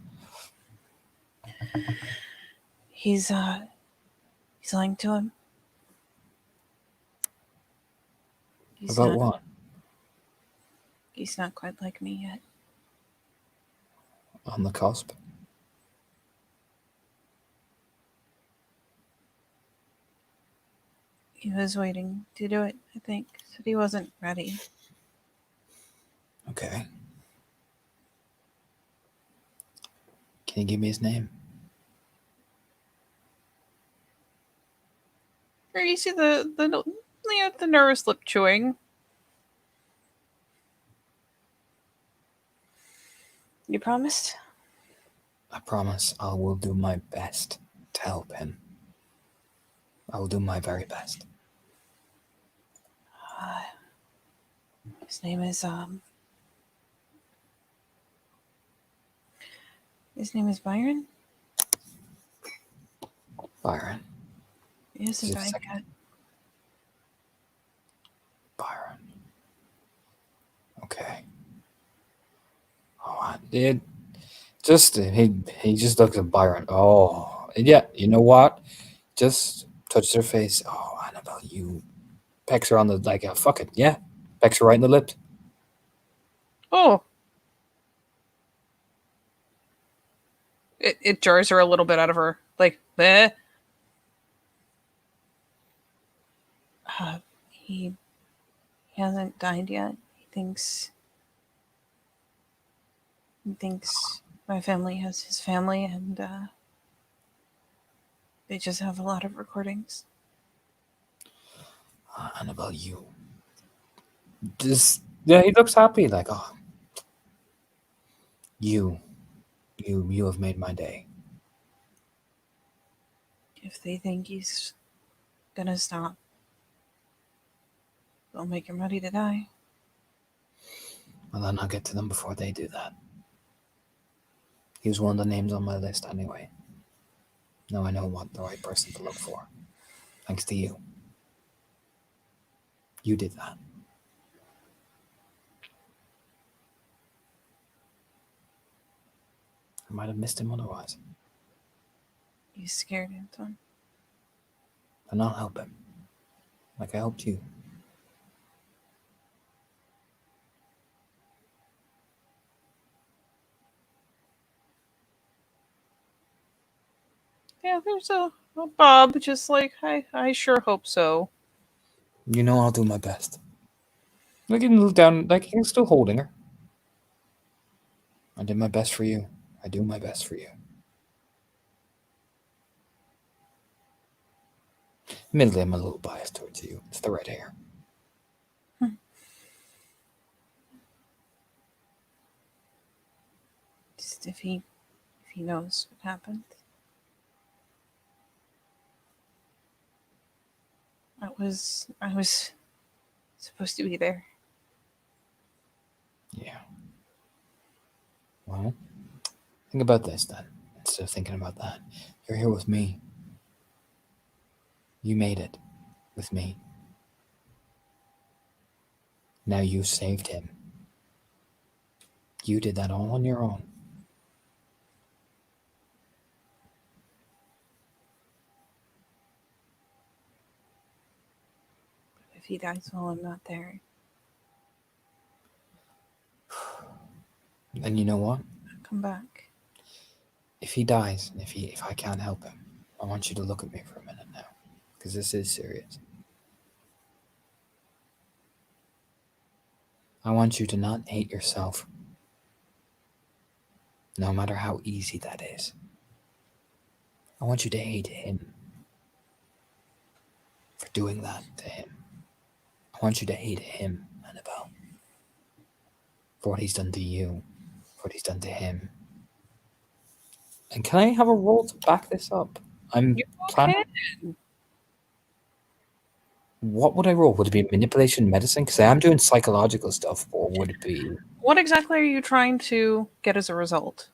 He's lying to him. He's About not, what? He's not quite like me yet. On the cusp. He was waiting to do it, I think. Said he wasn't ready. Okay. Can you give me his name? Or you see the nervous lip chewing. You promised? I promise I will do my best to help him. I will do my very best. His name is Byron. Byron. He hasn't Just a died second. yet. Byron. Okay. Oh, I did. Just he just looks at Byron. Oh, yeah. You know what? Just touches her face. Oh, Annabelle, you pecks her on the fuck it. Yeah, pecks her right in the lip. Oh. It jars her a little bit out of her. Like, eh. He hasn't died yet. He thinks my family has his family, and they just have a lot of recordings. Annabelle, you just yeah. He looks happy. Like, oh, you have made my day. If they think he's gonna stop, they'll make him ready to die. Well, then I'll get to them before they do that. He was one of the names on my list anyway. Now I know what the right person to look for. Thanks to you. You did that. I might have missed him otherwise. He's scared, Anton. And I'll help him. Like I helped you. Yeah, there's a Bob just like, I sure hope so. You know I'll do my best. Looking down, like he's still holding her. I did my best for you. I do my best for you. Admittedly, I'm a little biased towards you. It's the red hair. Just if he knows what happened. I was supposed to be there. Yeah. Well, think about this then. Instead of thinking about that, you're here with me. You made it with me. Now you saved him. You did that all on your own. If he dies while I'm not there, And you know what? I'll come back. If he dies, and if I can't help him, I want you to look at me for a minute now, because this is serious. I want you to not hate yourself, no matter how easy that is. I want you to hate him for doing that to him. I want you to hate him, Annabelle, for what he's done to you, for what he's done to him. And can I have a roll to back this up? I'm You planning. can. What would I roll? Would it be manipulation medicine? Because I am doing psychological stuff, or would it be? What exactly are you trying to get as a result?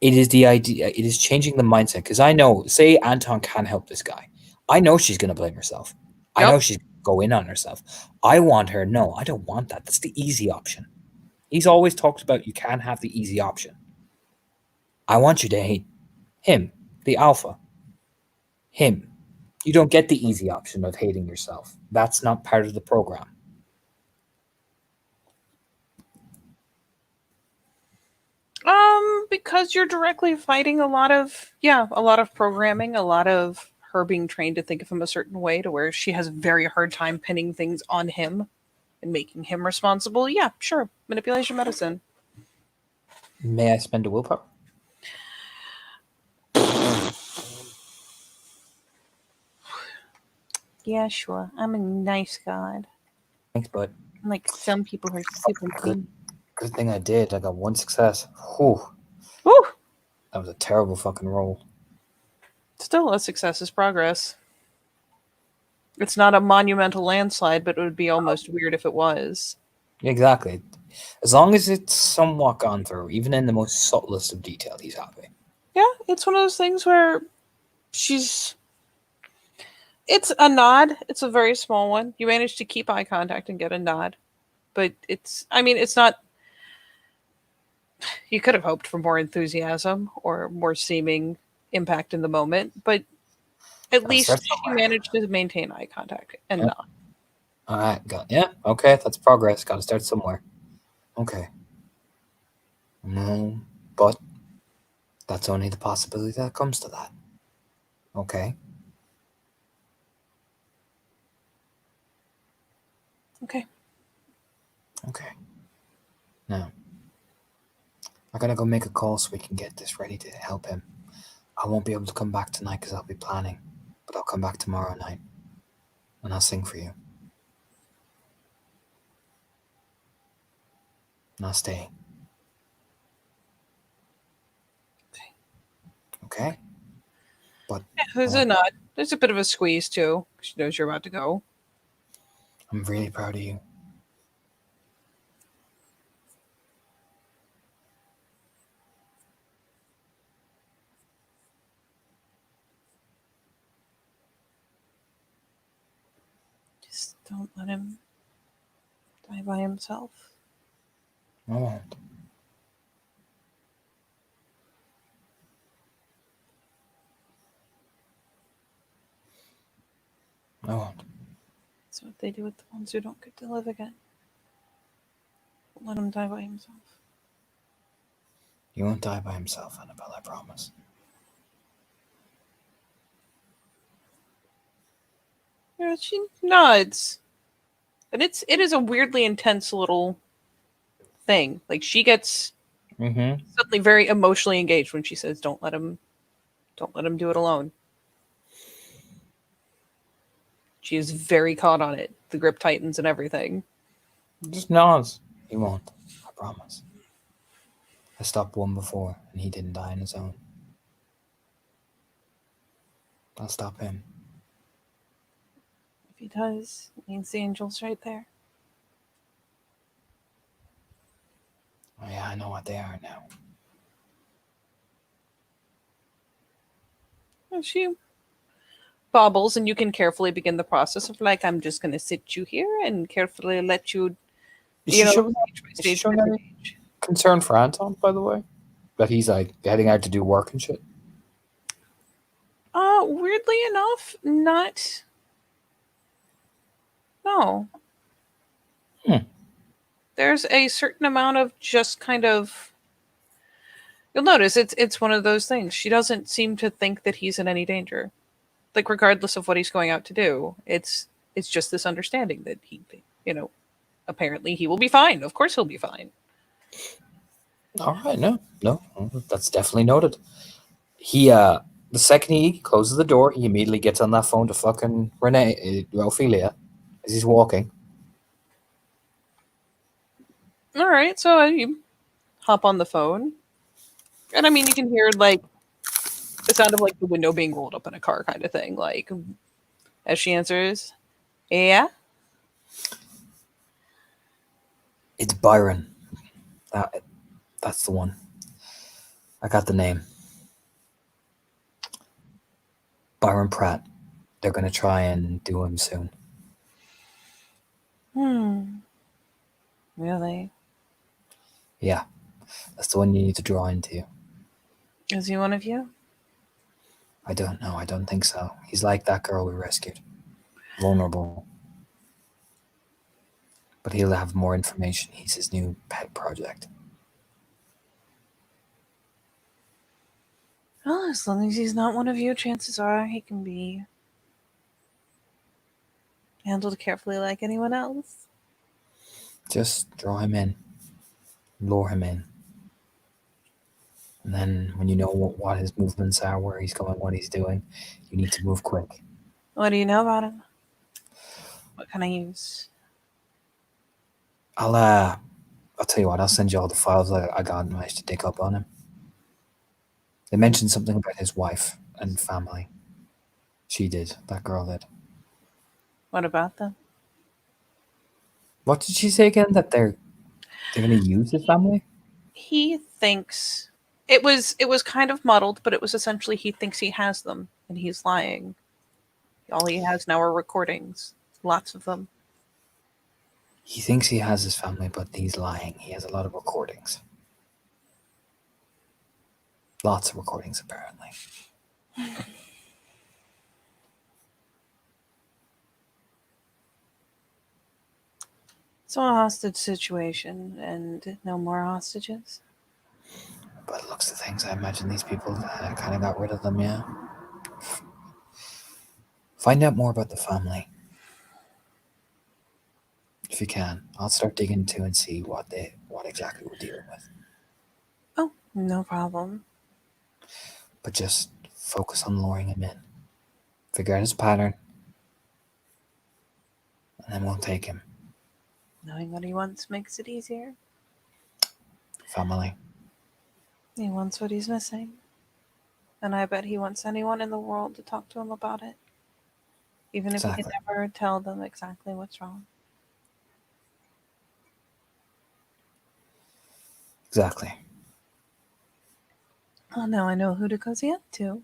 It is the idea. It is changing the mindset. Because I know, say Anton can help this guy. I know she's going to blame herself. I Yep. know she's going to go in on herself. I want her. No, I don't want that. That's the easy option. He's always talked about you can't have the easy option. I want you to hate him, the alpha. Him. You don't get the easy option of hating yourself. That's not part of the program. Because you're directly fighting a lot of programming, a lot of her being trained to think of him a certain way to where she has a very hard time pinning things on him and making him responsible. Yeah, sure. Manipulation medicine. May I spend a willpower? Yeah, sure. I'm a nice god. Thanks, bud. Like some people are super mean. Good thing I did. I got one success. Whew. Woo! That was a terrible fucking roll. Still, a success is progress. It's not a monumental landslide, but it would be almost weird if it was. Exactly. As long as it's somewhat gone through, even in the most subtlest of detail, he's happy. Yeah, it's one of those things where she's. It's a nod. It's a very small one. You managed to keep eye contact and get a nod. But it's. I mean, it's not. You could have hoped for more enthusiasm or more seeming impact in the moment, but at Gotta least start she somewhere. managed to maintain eye contact and Yeah. nod. All right, yeah, okay, that's progress. Got to start somewhere. Okay. No, but that's only the possibility that comes to that. Okay. Okay. Okay. Now, I gotta go make a call so we can get this ready to help him. I won't be able to come back tonight because I'll be planning, but I'll come back tomorrow night and I'll sing for you. And I'll stay. Okay? But Yeah, there's a nod. There's a bit of a squeeze too. She knows you're about to go. I'm really proud of you. Just don't let him die by himself. I won't. I won't. That's what they do with the ones who don't get to live again. Don't let him die by himself. He won't die by himself, Annabelle, I promise. Yeah, she nods. And it is a weirdly intense little thing. Like she gets Mm-hmm. suddenly very emotionally engaged when she says, don't let him do it alone. She is very caught on it. The grip tightens and everything. Just nods. He won't. I promise. I stopped one before, and he didn't die on his own. I'll stop him. If he does, it means the angel's right there. Oh yeah, I know what they are now. And she bobbles, and you can carefully begin the process of like, I'm just going to sit you here and carefully let you, Is you she know, showing, stage by is she stage. showing by any stage. concern for Anton, by the way? That he's like heading out to do work and shit? Weirdly enough, not. No. Hmm. There's a certain amount of just kind of. You'll notice it's one of those things. She doesn't seem to think that he's in any danger. Like regardless of what he's going out to do, it's just this understanding that he, apparently he will be fine. Of course he'll be fine. All right, no, that's definitely noted. He the second he closes the door, he immediately gets on that phone to fucking Ophelia, as he's walking. All right, so you hop on the phone, and I mean you can hear like the sound of like the window being rolled up in a car kind of thing. Like as she answers, yeah. It's Byron. That's the one. I got the name. Byron Pratt. They're gonna try and do him soon. Really? Yeah, that's the one you need to draw into. Is he one of you? I don't know. I don't think so. He's like that girl we rescued. Vulnerable. But he'll have more information. He's his new pet project. Well, as long as he's not one of you, chances are he can be handled carefully like anyone else. Just draw him in. Lure him in. And then when you know what his movements are, where he's going, what he's doing, you need to move quick. What do you know about him? What can I use? I'll tell you what. I'll send you all the files I got and managed to dig up on him. They mentioned something about his wife and family. She did. That girl did. What about them? What did she say again? That they're going to use his family? He thinks it was kind of muddled, but it was essentially he thinks he has them and he's lying. All he has now are recordings. Lots of them. He thinks he has his family, but he's lying. He has a lot of recordings. Lots of recordings, apparently. So a hostage situation and no more hostages? But it looks the things, I imagine these people kind of got rid of them, yeah. Find out more about the family. If you can. I'll start digging into and see what exactly we're dealing with. Oh, no problem. But just focus on luring him in. Figure out his pattern. And then we'll take him. Knowing what he wants makes it easier. Family. He wants what he's missing. And I bet he wants anyone in the world to talk to him about it. Even if he Exactly. can never tell them exactly what's wrong. Exactly. Oh, now I know who to cozy up to.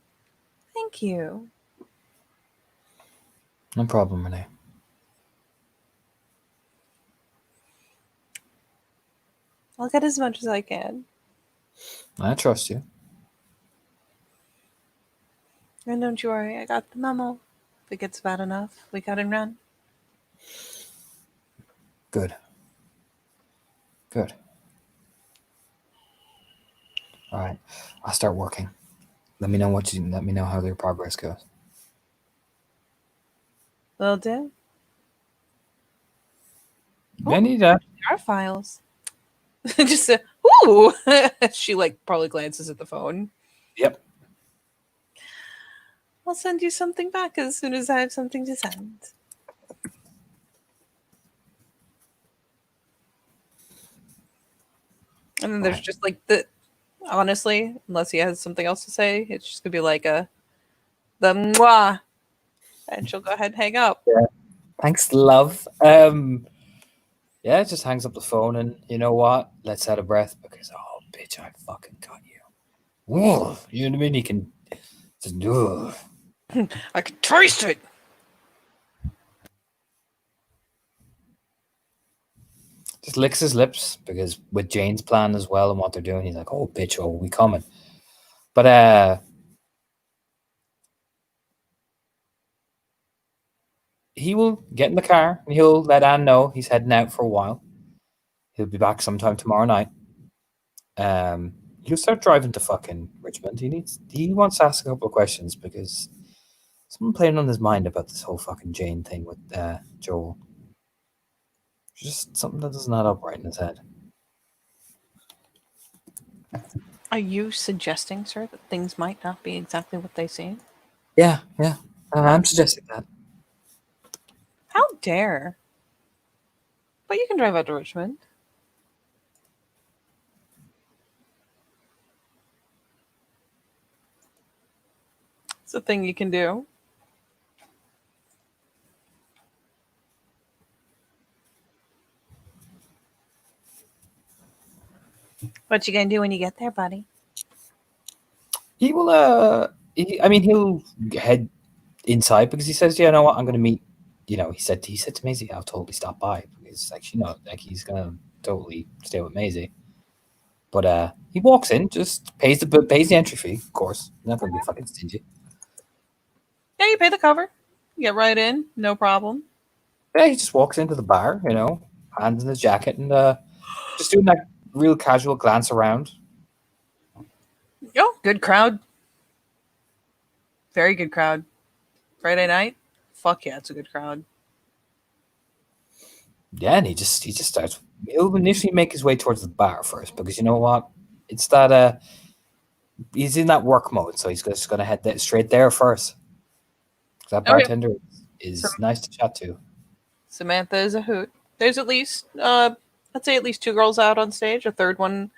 Thank you. No problem, Renee. I'll get as much as I can. I trust you. And don't you worry, I got the memo. If it gets bad enough, we cut and run. Good. Good. All right. I'll start working. Let me know how your progress goes. Will do. Benny, that. Our files. Just ooh. She probably glances at the phone. Yep. I'll send you something back as soon as I have something to send. And then there's Right. just honestly, unless he has something else to say, it's just gonna be the mwah. And she'll go ahead and hang up. Yeah. Thanks, love. Yeah, it just hangs up the phone, and you know what? Let's out of breath because bitch, I fucking got you. Whoa, you know what I mean? You can just do. I can taste it. Just licks his lips because with Jane's plan as well and what they're doing, he's like, "Oh, bitch, oh, we coming." But he will get in the car and he'll let Anne know he's heading out for a while. He'll be back sometime tomorrow night. He'll start driving to fucking Richmond. He wants to ask a couple of questions because something playing on his mind about this whole fucking Jane thing with Joel. Just something that doesn't add up right in his head. Are you suggesting, sir, that things might not be exactly what they seem? Yeah. I'm suggesting that. How dare? But you can drive out to Richmond. It's a thing you can do. What you gonna do when you get there, buddy? He will. He'll head inside because he says, "Yeah, you know what? I'm going to meet." He said to Maisie, "I'll totally stop by because, he's going to totally stay with Maisie." But he walks in, just pays the entry fee. Of course, not going to be fucking stingy. Yeah, you pay the cover. You get right in, no problem. Yeah, he just walks into the bar, hands in his jacket, and just doing that real casual glance around. Yo, good crowd. Very good crowd. Friday night? Fuck yeah, it's a good crowd. Yeah, and he just starts. He'll initially make his way towards the bar first because you know what? It's that he's in that work mode, so he's just going to head straight there first. That bartender is nice to chat to. Samantha is a hoot. There's at least, I'd say at least 2 girls out on stage. A third one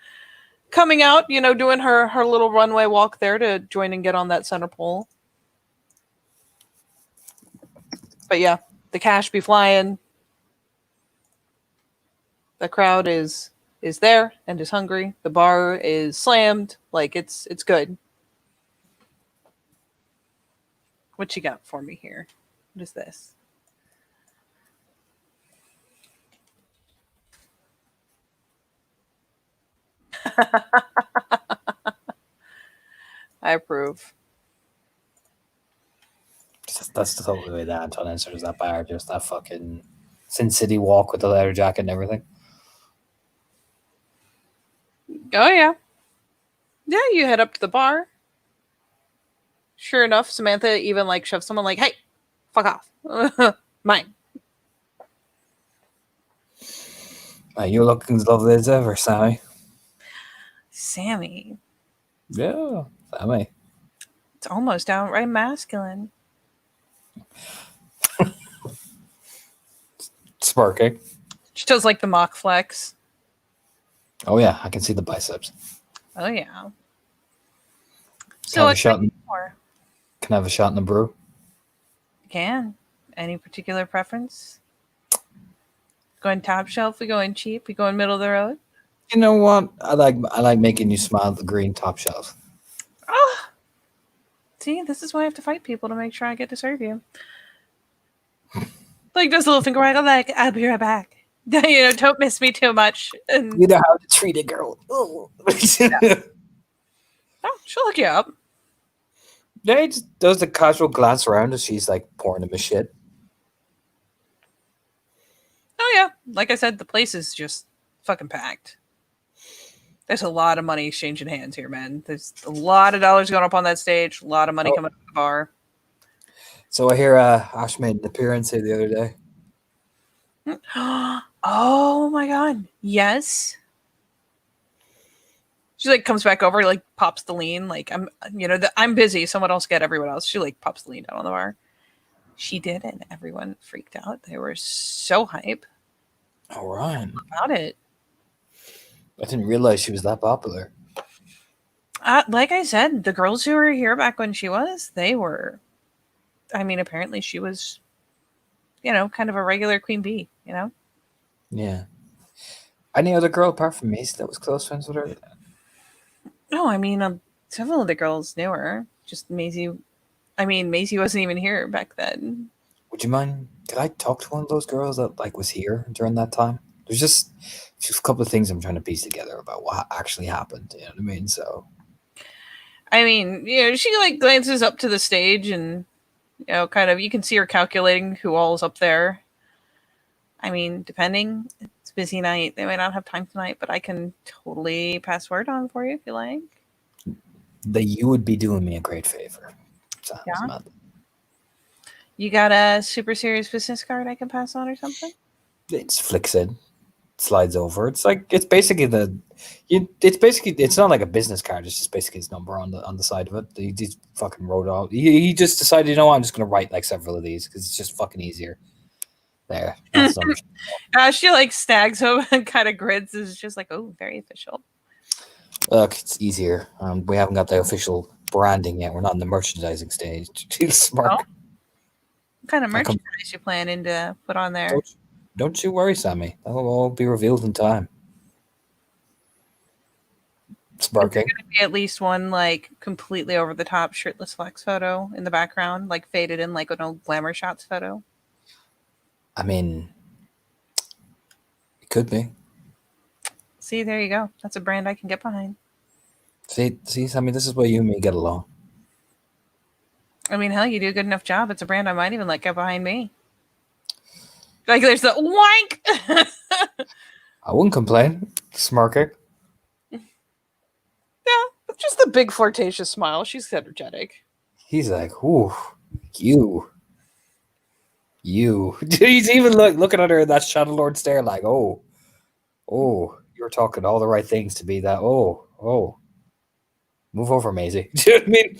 coming out, doing her little runway walk there to join and get on that center pole. But yeah, the cash be flying. The crowd is there and is hungry. The bar is slammed. Like it's good. What you got for me here? What is this? I approve. That's the totally way that Anton enters that bar. Just that fucking Sin City walk with the leather jacket and everything. Oh yeah. Yeah, you head up to the bar. Sure enough, Samantha even like shoves someone like, hey, fuck off. Mine. You're looking as lovely as ever, Sammy. Sammy. Yeah, Sammy. It's almost downright masculine. Sparking. She does like the mock flex. Oh yeah, I can see the biceps. Oh yeah. Can I have a what's shot? more? Can I have a shot in the brew? You can. Any particular preference? Going top shelf? We going cheap? We going middle of the road? You know what? I like making you smile at the green top shelf. Oh, see, this is why I have to fight people to make sure I get to serve you. Like this little finger waggle, like I'll be right back. Don't miss me too much. And You know how to treat a girl. Oh, oh, she'll look you up. yeah, he just does the casual glance around as she's like pouring him a shit. Oh yeah, like I said, the place is just fucking packed. There's a lot of money exchanging hands here, man. There's a lot of dollars going up on that stage. A lot of money coming up the bar. So I hear Ash made an appearance here the other day. Oh my god, yes. She like comes back over, like pops the lean, like I'm busy. Someone else get everyone else. She like pops the lean down on the bar. She did, and everyone freaked out. They were so hype All right. about it. I didn't realize she was that popular. Like I said, the girls who were here back when she was, they were. I mean, apparently she was, kind of a regular queen bee. Yeah. Any other girl apart from Macy that was close friends with her? No, I mean, several of the girls knew her. Just Maisie. I mean, Maisie wasn't even here back then. Would you mind? Could I talk to one of those girls that like was here during that time? There's just a couple of things I'm trying to piece together about what actually happened. You know what I mean? So, I mean, she like glances up to the stage and, kind of, you can see her calculating who all's up there. I mean, depending, it's a busy night. They might not have time tonight, but I can totally pass word on for you if you like. that you would be doing me a great favor. Yeah. Samantha. You got a super serious business card I can pass on or something? It just flicks in, slides over. It's not like a business card. It's just basically his number on the side of it. He just fucking wrote out. He just decided, you know what, I'm just gonna write like several of these because it's just fucking easier. There. That's number. She like snags him and kind of grins. Is just like, oh, very official. Look, it's easier. We haven't got the official branding yet. We're not in the merchandising stage. Too smart. Oh. What kind of merchandise you planning to put on there? Don't you worry, Sammy. That'll all be revealed in time. Sparking. There's gonna be at least one like completely over the top shirtless flex photo in the background, like faded in like an old glamour shots photo. I mean, it could be. See, there you go. That's a brand I can get behind. See, Sammy, this is where you and me get along. I mean, hell, you do a good enough job. It's a brand I might even let get behind me. Like, there's the wank. I wouldn't complain. Smirking. Yeah, but just the big flirtatious smile. She's energetic. He's like, ooh, you. He's even looking at her in that Shadow Lord stare like, oh, you're talking all the right things to be that. Oh. Move over, Maisie. Do you know what I mean?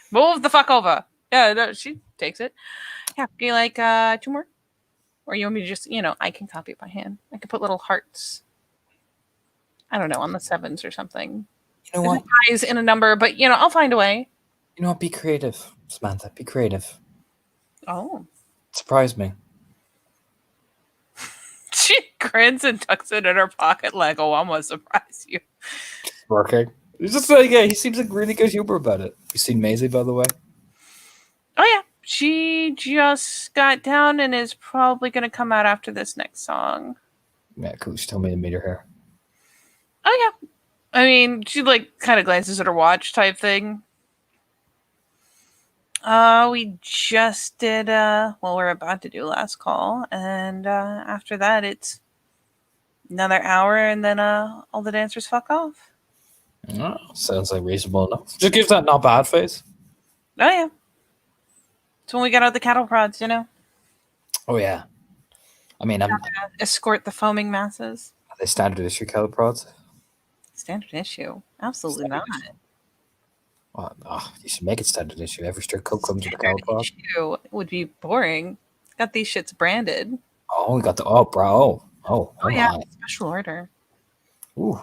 Move the fuck over. Yeah, no, she takes it. Yeah, you like 2 more? Or you want me to just, I can copy it by hand. I could put little hearts, I don't know, on the sevens or something. You know what? Eyes in a number, but, I'll find a way. You know what? Be creative, Samantha. Be creative. Oh. Surprise me. She grins and tucks it in her pocket like, oh, I'm going to surprise you. Working. It's just like, yeah, he seems like really good humor about it. You seen Maisie, by the way? Oh, yeah. She just got down and is probably going to come out after this next song. Yeah, cool. She told me to meet her here. Oh, yeah. I mean, she, kind of glances at her watch type thing. We just did, we're about to do last call. And after that, it's another hour and then all the dancers fuck off. Oh, sounds like reasonable enough. Just gives that not bad face. Oh, yeah. It's when we got out the cattle prods, Oh, yeah. I mean, escort the foaming masses. are they standard issue cattle prods? Standard issue. Absolutely Standard not. issue. Well, you should make it standard issue. Every strip club comes with a cattle prod. Issue would be boring. Got these shits branded. Oh, we got the bro. Oh yeah, my. special order. Ooh.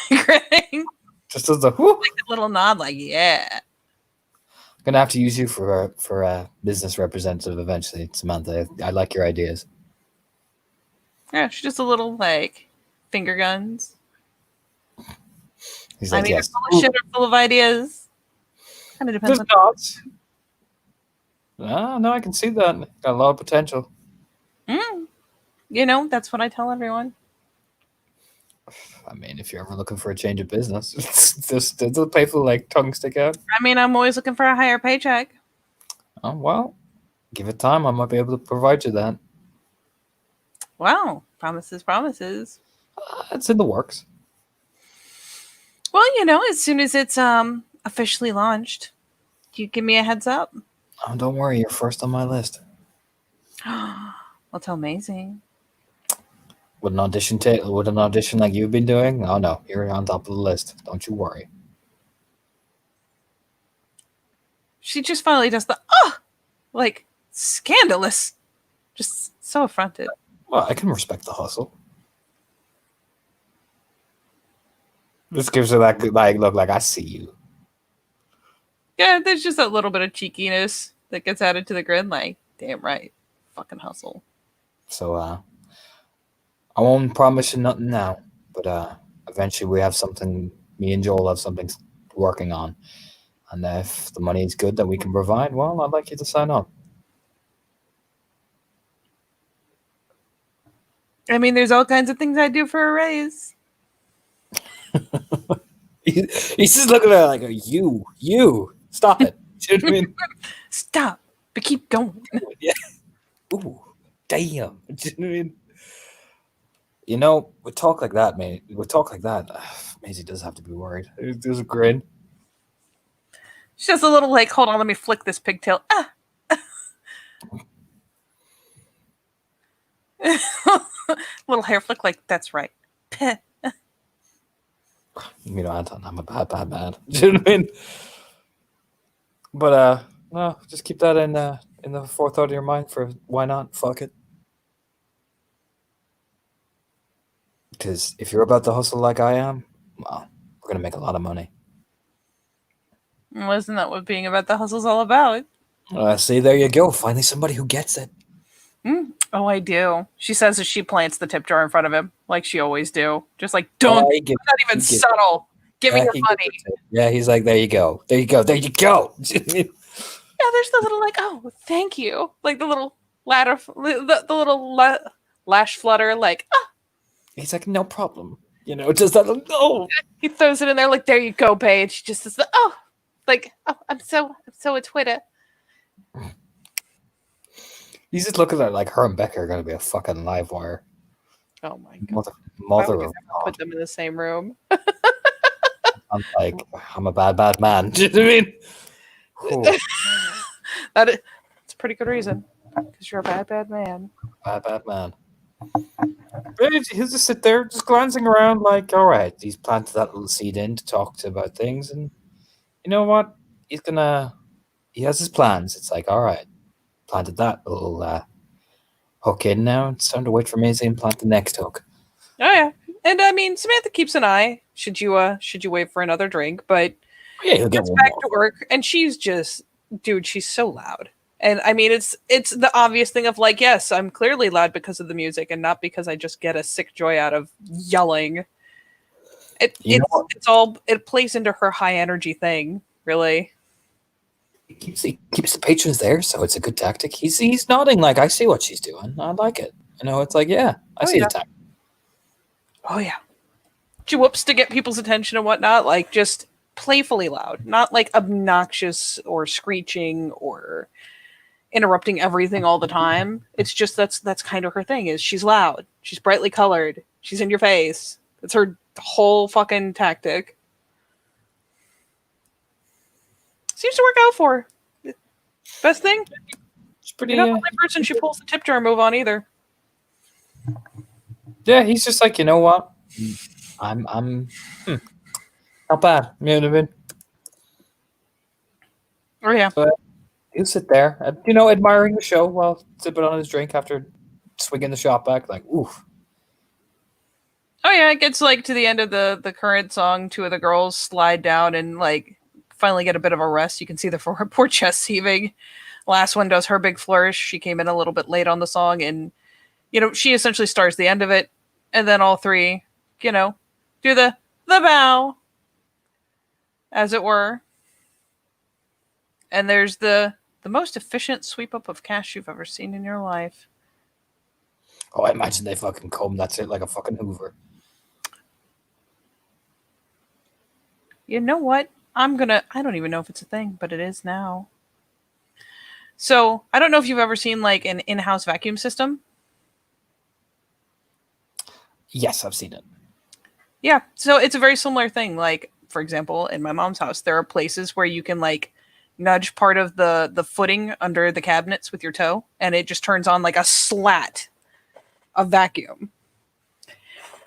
Grinning. Just as a whoo. Like a little nod, like yeah. Gonna have to use you for a business representative eventually, Samantha. I like your ideas. Yeah, she's just a little finger guns. He's like, yes. They're full of shit or full of ideas. Kind of depends There's dots. No, I can see that. Got a lot of potential. That's what I tell everyone. I mean, if you're ever looking for a change of business, does the painful tongue stick out? I mean, I'm always looking for a higher paycheck. Oh well, give it time. I might be able to provide you that. Wow, promises. It's in the works. Well, as soon as it's officially launched, you give me a heads up. Oh, don't worry, you're first on my list. That's amazing. Would an audition like you've been doing? Oh no, you're on top of the list. Don't you worry. She just finally does the scandalous, just so affronted. Well, I can respect the hustle. This gives her that good look, like I see you. Yeah, there's just a little bit of cheekiness that gets added to the grin. Like, damn right, fucking hustle. So, I won't promise you nothing now, but eventually we have something. Me and Joel have something working on, and if the money is good that we can provide, well, I'd like you to sign on. I mean, there's all kinds of things I'd do for a raise. He's just looking at her like, you, stop it. Do you know what I mean? Stop, but keep going. Yeah. Ooh, damn. Do you know what I mean? We talk like that, mate. We talk like that. Maisie does have to be worried. There's a grin. She's just a little hold on, let me flick this pigtail. Little hair flick, that's right. Anton, I'm a bad man. Do you know what I mean? But no, just keep that in the forethought of your mind for why not? Fuck it. Because if you're about to hustle like I am, well, we're gonna make a lot of money. Well, isn't that what being about the hustle's all about? See, there you go. Finally, somebody who gets it. Oh, I do. She says as she plants the tip jar in front of him, like she always do. Just don't. Not even subtle. Give me your money. Yeah, he's like, there you go. There you go. There you go. Yeah, there's the little oh, thank you. Like the little ladder, the little lash flutter, He's like, no problem. Just that. Oh. He throws it in there, there you go, babe. And she just says, oh, I'm so a Twitter. He's just looking at her and Becca are going to be a fucking live wire. Oh my god. Mother of God. Put them in the same room. I'm I'm a bad man. Do you know what I mean? It's a pretty good reason. Because you're a bad man. Bad man. He'll just sit there, just glancing around all right, he's planted that little seed in to talk to about things. And you know what? He has his plans. It's all right, planted that little hook in now. It's time to wait for Maisie and plant the next hook. Oh yeah, and I mean Samantha keeps an eye. Should you wait for another drink? But Yeah, he'll get gets one back more. to work, and she's just, dude, she's so loud. And I mean, it's the obvious thing of like, yes, I'm clearly loud because of the music, and not because I just get a sick joy out of yelling. It's all, it plays into her high energy thing, really. He keeps the patrons there, so it's a good tactic. He's nodding like, I see what she's doing. I like it. It's like, yeah, I see yeah. the tactic. Oh yeah, she whoops to get people's attention and whatnot, like just playfully loud, not like obnoxious or screeching or interrupting everything all the time. It's just that's kind of her thing. Is she's loud, she's brightly colored, she's in your face. It's her whole fucking tactic. Seems to work out for her. Best thing, It's pretty. you're not the only person she pulls the tip jar move on either. Yeah, he's just like, you know what? I'm not bad. You know what I mean? Oh yeah, He'll sit there, admiring the show while sipping on his drink after swinging the shot back. Like, oof. oh yeah. It gets like to the end of the current song. Two of the girls slide down and like finally get a bit of a rest. You can see the poor chest heaving. Last one does her big flourish. She came in a little bit late on the song, and she essentially stars the end of it, and then all three, do the bow, as it were. And there's the most efficient sweep up of cash you've ever seen in your life. Oh, I imagine they fucking comb. That's it, like a fucking Hoover. You know what? I don't even know if it's a thing, but it is now. So I don't know if you've ever seen like an in-house vacuum system. Yes, I've seen it. Yeah. So it's a very similar thing. Like, for example, in my mom's house, there are places where you can like nudge part of the footing under the cabinets with your toe, and it just turns on like a slat of vacuum.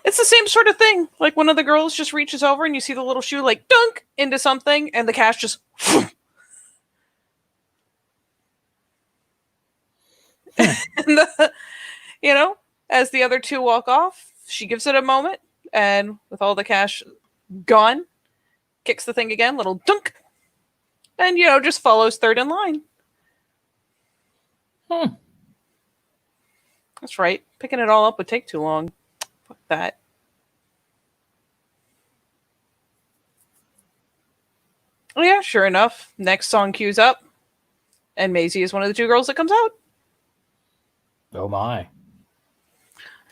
It's the same sort of thing. Like one of the girls just reaches over and you see the little shoe like dunk into something, and the cash just and as the other two walk off, she gives it a moment, and with all the cash gone, kicks the thing again, little dunk, and just follows third in line. That's right. Picking it all up would take too long. Fuck that. Oh yeah, sure enough. Next song cues up, and Maisie is one of the two girls that comes out. Oh my.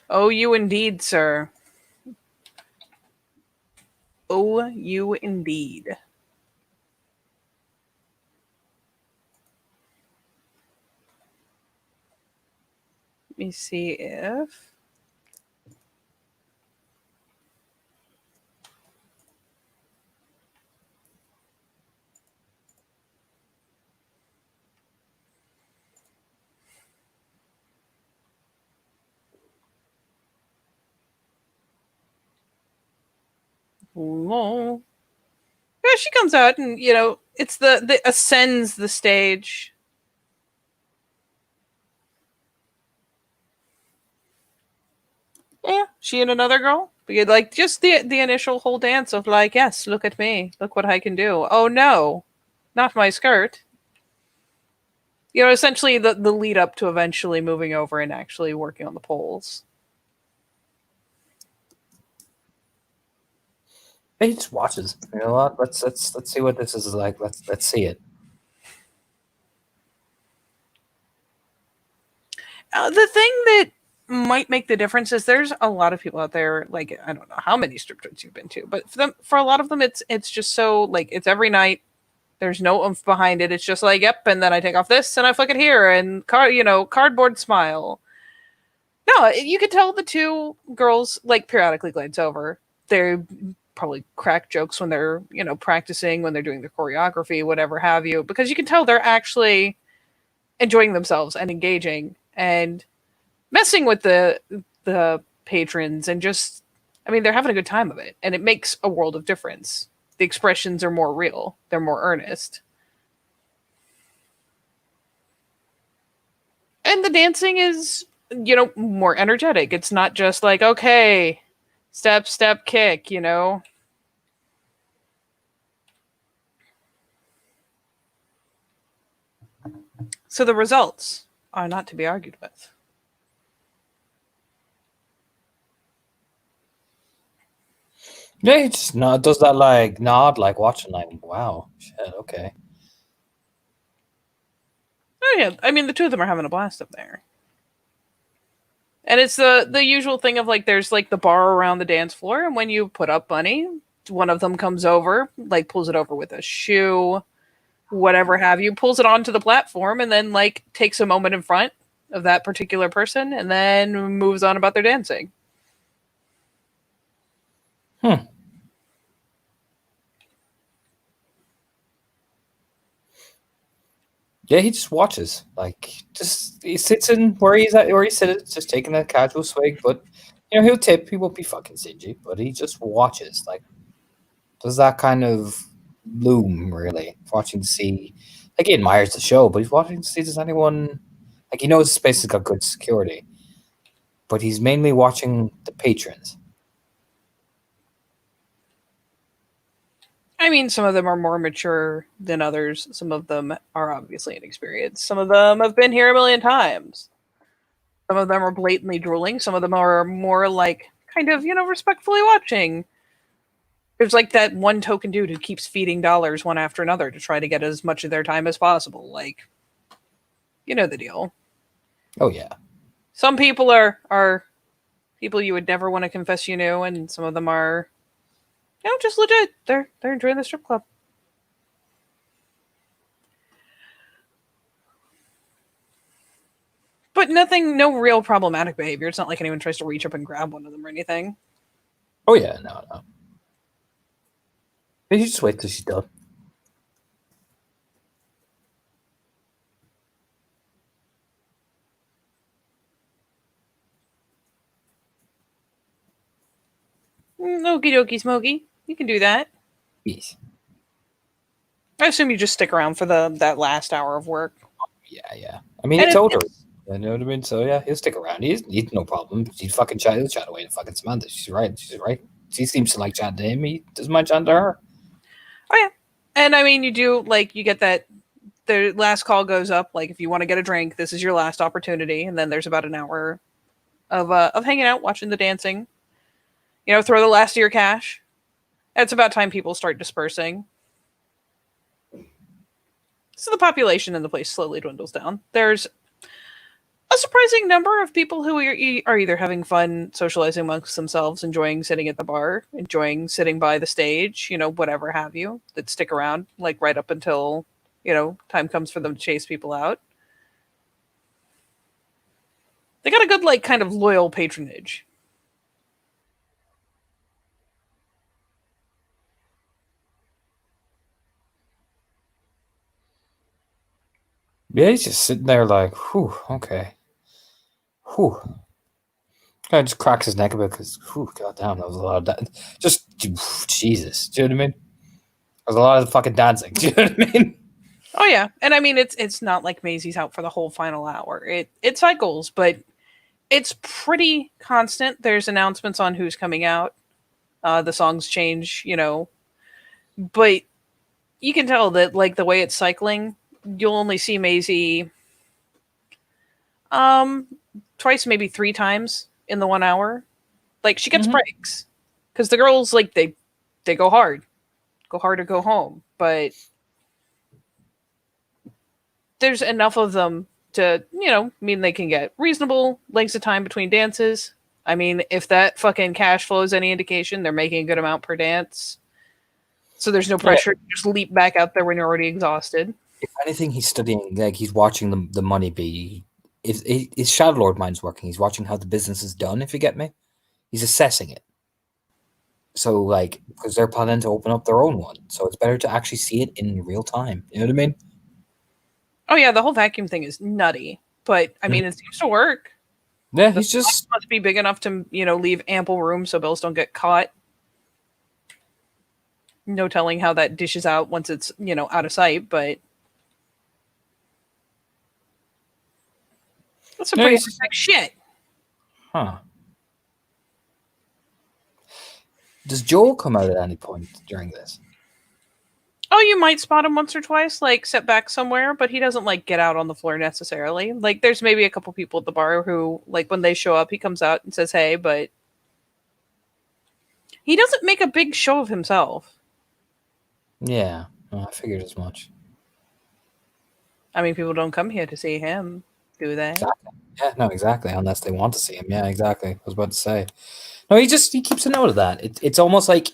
Oh, you indeed, sir. Oh, you indeed. Let me see if... Oh. Yeah, she comes out and, it's the ascends the stage. Yeah, she and another girl. But like just the initial whole dance of like, yes, look at me. Look what I can do. Oh no, not my skirt. Essentially the lead up to eventually moving over and actually working on the poles. He just watches. You know what? Let's see what this is like. Let's see it. The thing that might make the difference is there's a lot of people out there, like I don't know how many strip joints you've been to, but for a lot of them it's just so like it's every night. There's no oomph behind it. It's just like, yep, and then I take off this and I flick it here and cardboard smile. No, you could tell the two girls like periodically glance over. They probably crack jokes when they're practicing, when they're doing the choreography, whatever have you, because you can tell they're actually enjoying themselves and engaging and messing with the patrons, and just they're having a good time of it, and it makes a world of difference. The expressions are more real, they're more earnest, and the dancing is more energetic. It's not just like, okay, step, step, kick, So the results are not to be argued with. Yeah, he just does that like nod, like watching, like wow, shit, okay. Oh yeah, I mean the two of them are having a blast up there. And it's the usual thing of like there's like the bar around the dance floor, and when you put up money, one of them comes over, like pulls it over with a shoe, whatever have you, pulls it onto the platform, and then like takes a moment in front of that particular person, and then moves on about their dancing. Yeah, he just watches. Like, just he sits in where he's at, where he sits, just taking a casual swig. But he'll tip. He won't be fucking stingy. But he just watches. Like, does that kind of loom really? Watching to see, like, he admires the show, but he's watching to see does anyone, like, he knows the space has got good security, but he's mainly watching the patrons. I mean, some of them are more mature than others. Some of them are obviously inexperienced. Some of them have been here a million times. Some of them are blatantly drooling. Some of them are more like kind of, respectfully watching. There's like that one token dude who keeps feeding dollars one after another to try to get as much of their time as possible. Like, you know the deal. Oh yeah, Some people are people you would never want to confess you knew, and some of them are, just legit. They're enjoying the strip club. But no real problematic behavior. It's not like anyone tries to reach up and grab one of them or anything. oh yeah, no. Maybe you just wait till she's done. Okie dokie smoky. You can do that. Yes. I assume you just stick around for that last hour of work. Yeah. I mean, And he told her. You know what I mean? So yeah, he'll stick around. He's no problem. He's fucking chat. He'll chat away to fucking Samantha. She's right. She seems to like chatting to him. He doesn't mind chatting to her. Oh yeah. And I mean, you do like you get that the last call goes up. Like if you want to get a drink, this is your last opportunity, and then there's about an hour of hanging out, watching the dancing. Throw the last of your cash. It's about time people start dispersing. So the population in the place slowly dwindles down. There's a surprising number of people who are either having fun socializing amongst themselves, enjoying sitting at the bar, enjoying sitting by the stage, whatever have you, that stick around like right up until, time comes for them to chase people out. They got a good, like, kind of loyal patronage. Yeah, he's just sitting there like, whew, okay. Whew. Kind of just cracks his neck a bit because, goddamn, that was a lot of that. Just, Jesus. Do you know what I mean? There's a lot of fucking dancing. Do you know what I mean? Oh yeah, and I mean it's not like Maisie's out for the whole final hour. It cycles, but it's pretty constant. There's announcements on who's coming out. The songs change, but you can tell that like the way it's cycling, you'll only see Maisie twice, maybe three times in the 1 hour. Like she gets breaks because the girls like they go hard or go home, but there's enough of them to, mean they can get reasonable lengths of time between dances. I mean, if that fucking cash flow is any indication, they're making a good amount per dance. So there's no pressure to just leap back out there when you're already exhausted. If anything, he's studying, like, he's watching the money be. If his Shadow Lord mind's working, he's watching how the business is done, if you get me. He's assessing it. So, like, because they're planning to open up their own one. So it's better to actually see it in real time. You know what I mean? Oh yeah, the whole vacuum thing is nutty, but I mean, it seems to work. Yeah, The he's just. must be big enough to, leave ample room so bills don't get caught. No telling how that dishes out once it's, out of sight, but That's some No, pretty he's- sick shit. Huh. Does Joel come out at any point during this? Oh, you might spot him once or twice, like set back somewhere, but he doesn't like get out on the floor necessarily. Like there's maybe a couple people at the bar who, like, when they show up, he comes out and says hey, but he doesn't make a big show of himself. Yeah, I figured as much. I mean, people don't come here to see him, do they? Exactly. Yeah, no, exactly. Unless they want to see him. Yeah, exactly. I was about to say. No, he keeps a note of that. It's almost like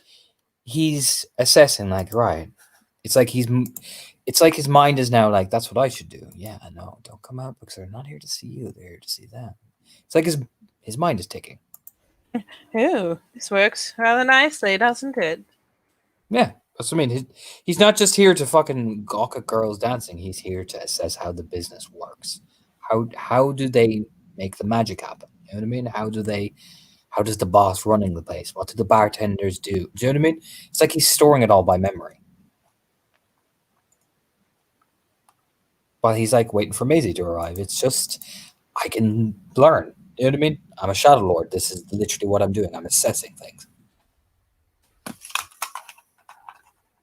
he's assessing, like, right. It's like it's like his mind is now like, that's what I should do. Yeah, no, don't come out because they're not here to see you. They're here to see them. It's like his mind is ticking. Ooh, this works rather nicely, doesn't it? Yeah, that's what I mean. He's not just here to fucking gawk at girls dancing. He's here to assess how the business works. How do they make the magic happen? You know what I mean? How does the boss running the place? What do the bartenders do? Do you know what I mean? It's like he's storing it all by memory. While he's like waiting for Maisie to arrive. It's just I can learn. You know what I mean? I'm a Shadow Lord. This is literally what I'm doing. I'm assessing things.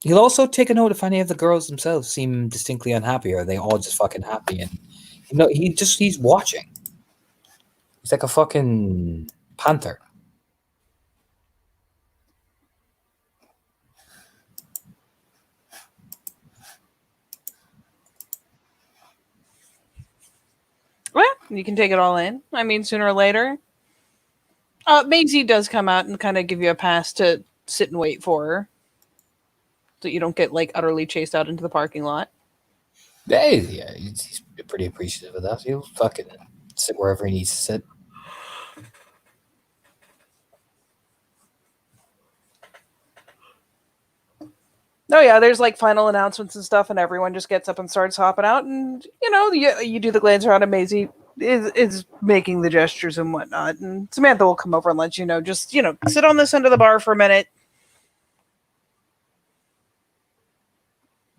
He'll also take a note if any of the girls themselves seem distinctly unhappy, or are they all just fucking happy, and he's watching. He's like a fucking panther. Well, you can take it all in. I mean, sooner or later. Maisie does come out and kind of give you a pass to sit and wait for her. So you don't get, like, utterly chased out into the parking lot. Yeah, he's pretty appreciative of that. He'll fucking sit wherever he needs to sit. Oh yeah, there's like final announcements and stuff, and everyone just gets up and starts hopping out, and you do the glance around, and Maisie is making the gestures and whatnot, and Samantha will come over and let you know, just sit on this end of the bar for a minute,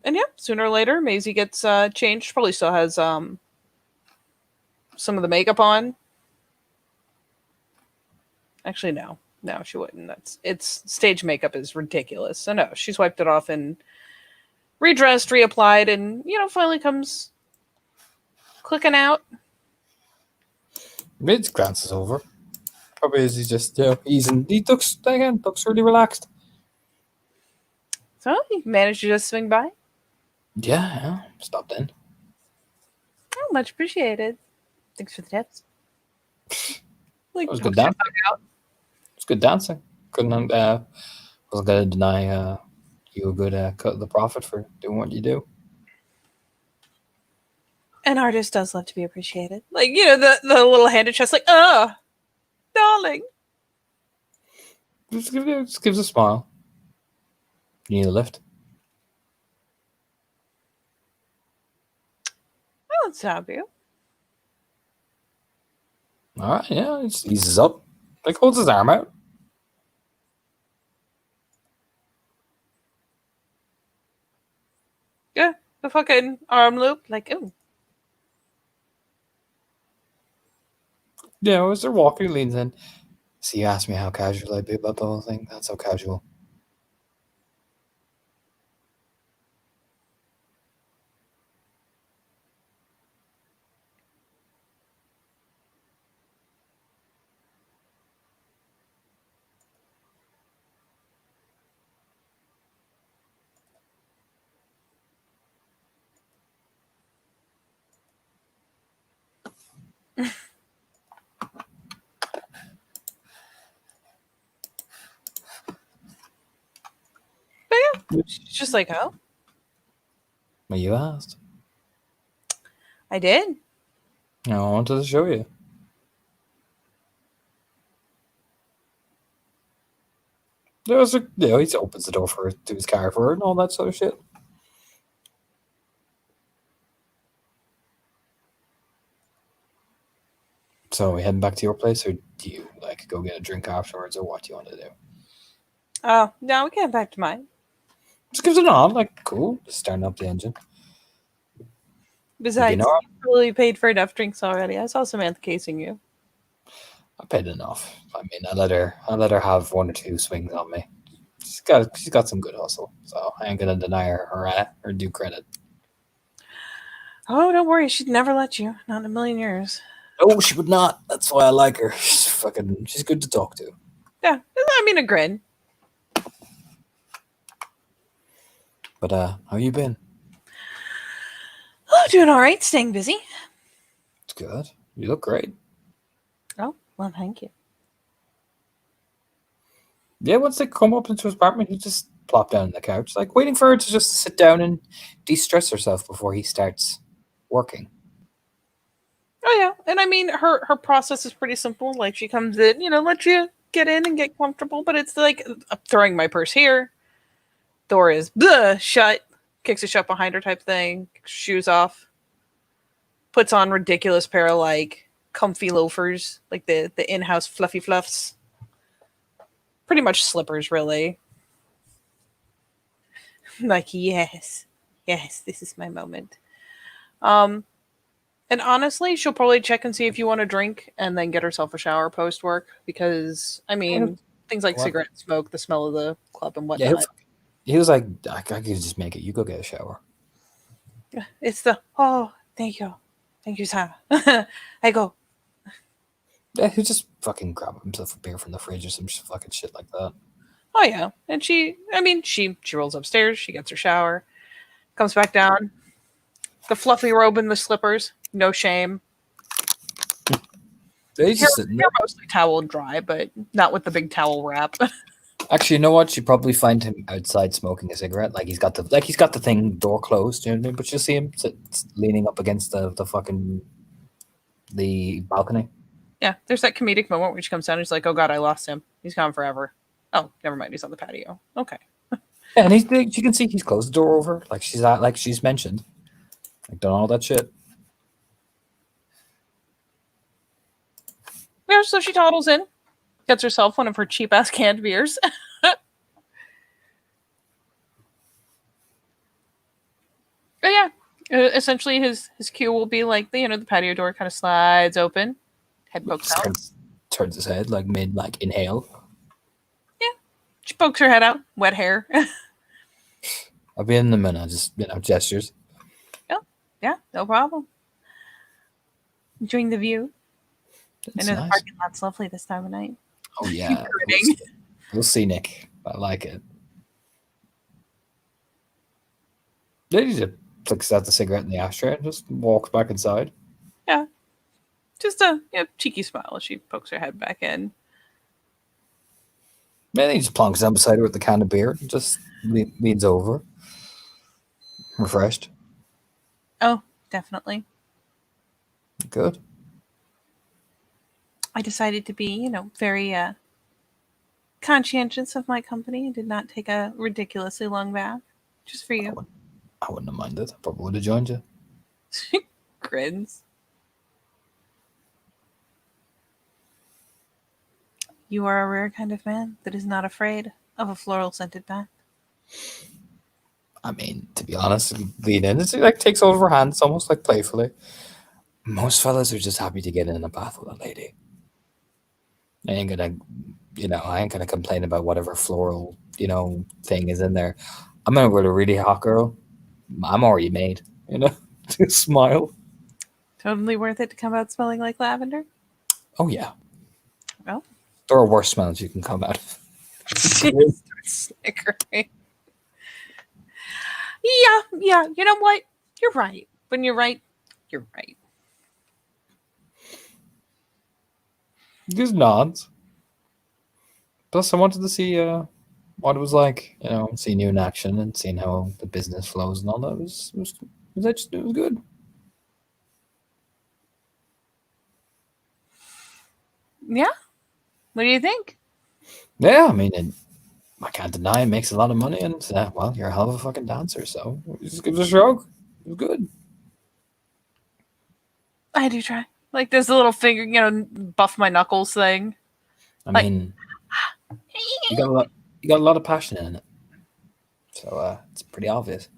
and yeah, sooner or later Maisie gets changed. Probably still has some of the makeup on. Actually, no, she wouldn't. It's stage makeup is ridiculous. So no, she's wiped it off and redressed, reapplied, and finally comes clicking out. Mid glances over. Probably is he's just easing. He looks really relaxed. So you managed to just swing by. Yeah, stopped in. Oh, much appreciated. Thanks for the tips. Like, It was good dancing. It's good dancing. Couldn't wasn't gonna deny you a good cut of the profit for doing what you do. An artist does love to be appreciated. Like, the little handed chest, like, darling. Just gives a smile. You need a lift? Oh, let's have you. All right, yeah. He just eases up. Like holds his arm out. Yeah, the fucking arm loop. Like, ooh. Yeah, as they're walking, he leans in. So you asked me how casual I'd be about the whole thing. That's so casual. But yeah, she's just like, oh, Well, you asked. I did. I wanted to show you. There was he opens the door for her, to his car for her and all that sort of shit. So we heading back to your place, or do you like go get a drink afterwards, or what do you want to do? Oh, no, we get back to mine. Just Just gives it a nod, like cool. Just starting up the engine. Besides, know, you probably paid for enough drinks already. I saw Samantha casing you. I paid enough. I mean, I let her have one or two swings on me. She's got some good hustle, so I ain't gonna deny her due credit. Oh, don't worry. She'd never let you. Not in a million years. No, she would not. That's why I like her. She's good to talk to. Yeah, I mean a grin. But how you been? Oh, doing all right. Staying busy. It's good. You look great. Oh, well, thank you. Yeah, once they come up into his apartment, he just plopped down on the couch, like waiting for her to just sit down and de-stress herself before he starts working. Oh yeah, and I mean her process is pretty simple. Like she comes in, let you get in and get comfortable, but it's like throwing my purse here. Door is shut, kicks it shut behind her type thing. Shoes off, puts on ridiculous pair of like comfy loafers, like the in-house fluffy fluffs. Pretty much slippers, really. Like yes, this is my moment. And honestly, she'll probably check and see if you want a drink and then get herself a shower post work because, I mean, things like What? cigarette smoke, the smell of the club and Yeah, whatnot. he was like, I could just make it. You go get a shower. It's the, oh, thank you. Thank you, sir. I go, Yeah, he just fucking grab himself a beer from the fridge or some fucking shit like that. oh, yeah. And she rolls upstairs. She gets her shower, comes back down. The fluffy robe and the slippers. No shame. Yeah, he's just sitting there. They're mostly towel dry, but not with the big towel wrap. Actually, you know what? You'd probably find him outside smoking a cigarette. He's got the thing door closed, you know what I mean? But you'll see him leaning up against the balcony. Yeah, there's that comedic moment where she comes down and she's like, oh god, I lost him. He's gone forever. Oh, never mind. He's on the patio. Okay. Yeah, and you can see he's closed the door over, like she's mentioned, like done all that shit. Yeah, so she toddles in, gets herself one of her cheap ass canned beers. But yeah, essentially his cue will be like the patio door kind of slides open, head pokes out. Turns his head mid inhale. Yeah, she pokes her head out, wet hair. I'll be in a minute. Just gestures. Yeah, no problem. Enjoying the view. That's I know nice. the parking lot's lovely this time of night. Oh yeah, we'll see, Nick. I like it. Yeah, he just flicks out the cigarette in the ashtray and just walks back inside. Yeah, just a cheeky smile as she pokes her head back in. Then he just plonks down beside her with the can of beer and just leans over. Refreshed. Oh, definitely. Good. I decided to be, very conscientious of my company and did not take a ridiculously long bath. Just for you. I wouldn't have minded. I probably would have joined you. Grins. You are a rare kind of man that is not afraid of a floral scented bath. I mean, to be honest, lean in. It's takes hold of her hands almost playfully. Most fellas are just happy to get in a bath with a lady. I ain't gonna complain about whatever floral, thing is in there. I'm gonna with a really hot girl. I'm already made, Smile. Totally worth it to come out smelling like lavender? Oh yeah. Well. There are worse smells you can come out of. Snickering. Yeah. You know what? You're right. When you're right, you're right. Just nods. Plus, I wanted to see what it was like, seeing you in action and seeing how the business flows and all that. It was good. Yeah? What do you think? Yeah, I mean, I can't deny it makes a lot of money, and well, you're a hell of a fucking dancer, so just give it a shrug. It was good. I do try. Like this little finger, buff my knuckles thing. I mean, you got a lot of passion in it, so it's pretty obvious.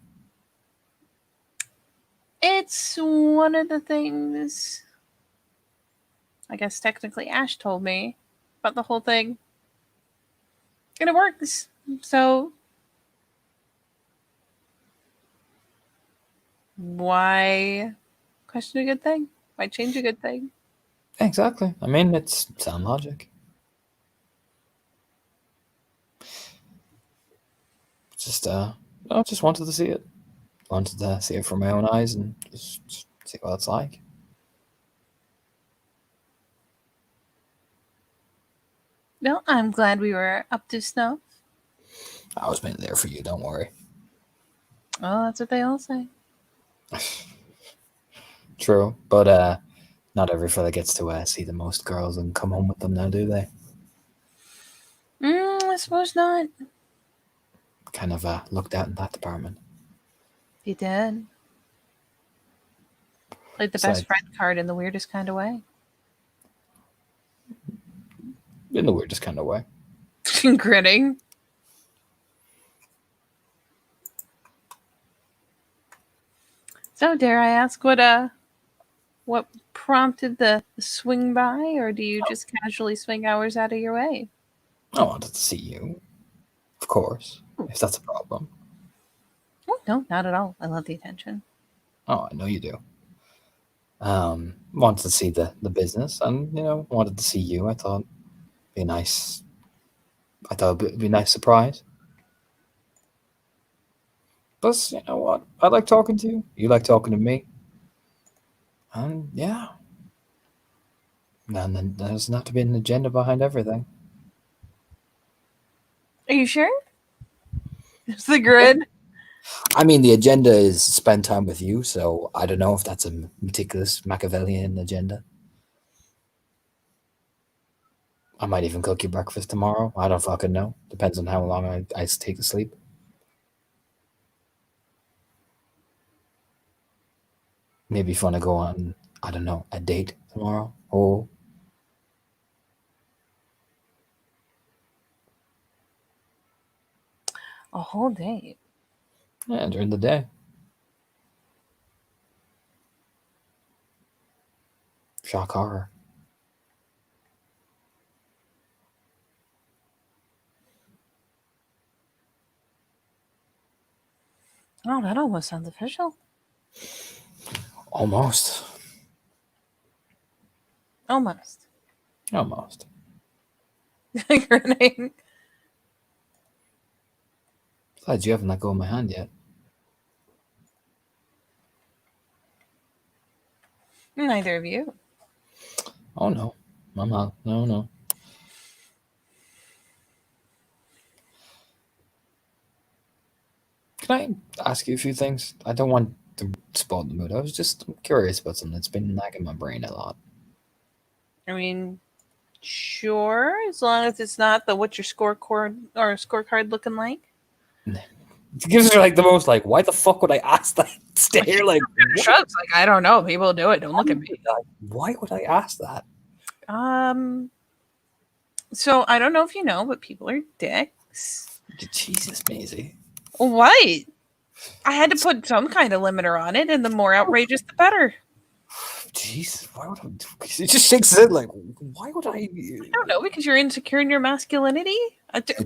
It's one of the things, I guess technically Ash told me about the whole thing. And it works. So why question a good thing? Why change a good thing? Exactly. I mean, it's sound logic. Just I just wanted to see it. Wanted to see it from my own eyes and just see what it's like. No, I'm glad we were up to snuff. I was mainly there for you. Don't worry. Oh, that's what they all say. True, but not every fella gets to see the most girls and come home with them now, do they? I suppose not. Kind of looked out in that department. You did. Like the best friend card in the weirdest kind of way. In the weirdest kind of way. Grinning. So, dare I ask what prompted the swing by, or do you just casually swing hours out of your way? I wanted to see you, of course, if that's a problem. Oh, no, not at all. I love the attention. Oh, I know you do. Wanted to see the business, and wanted to see you. I thought it'd be nice. I thought it'd be a nice surprise. Plus, you know what? I like talking to you. You like talking to me. And yeah. And then there's not to be an agenda behind everything. Are you sure? It's the grid. I mean, the agenda is spend time with you, so I don't know if that's a meticulous Machiavellian agenda. I might even cook you breakfast tomorrow. I don't fucking know. Depends on how long I take to sleep. Maybe if you want to go on, I don't know, a date tomorrow. Oh. A whole date. Yeah, during the day. Shock horror. Oh, that almost sounds official. Almost. Almost. Almost. Grinning. Besides, you haven't let go of my hand yet. Neither of you. Oh no. I'm not. No. Can I ask you a few things? I don't want to spoil the mood. I was just curious about something that's been nagging my brain a lot. I mean, sure, as long as it's not the what's your scorecard looking like. It gives her like the most like, why the fuck would I ask that stare? Like, Shrugs, like I don't know. People do it. Don't look at me. why would I ask that? So I don't know if you know, but people are dicks. Jesus, Maisie. What? I had to put some kind of limiter on it, and the more outrageous, the better. Jesus, why would I? It just shakes his head like, why would I? I don't know, because you're insecure in your masculinity.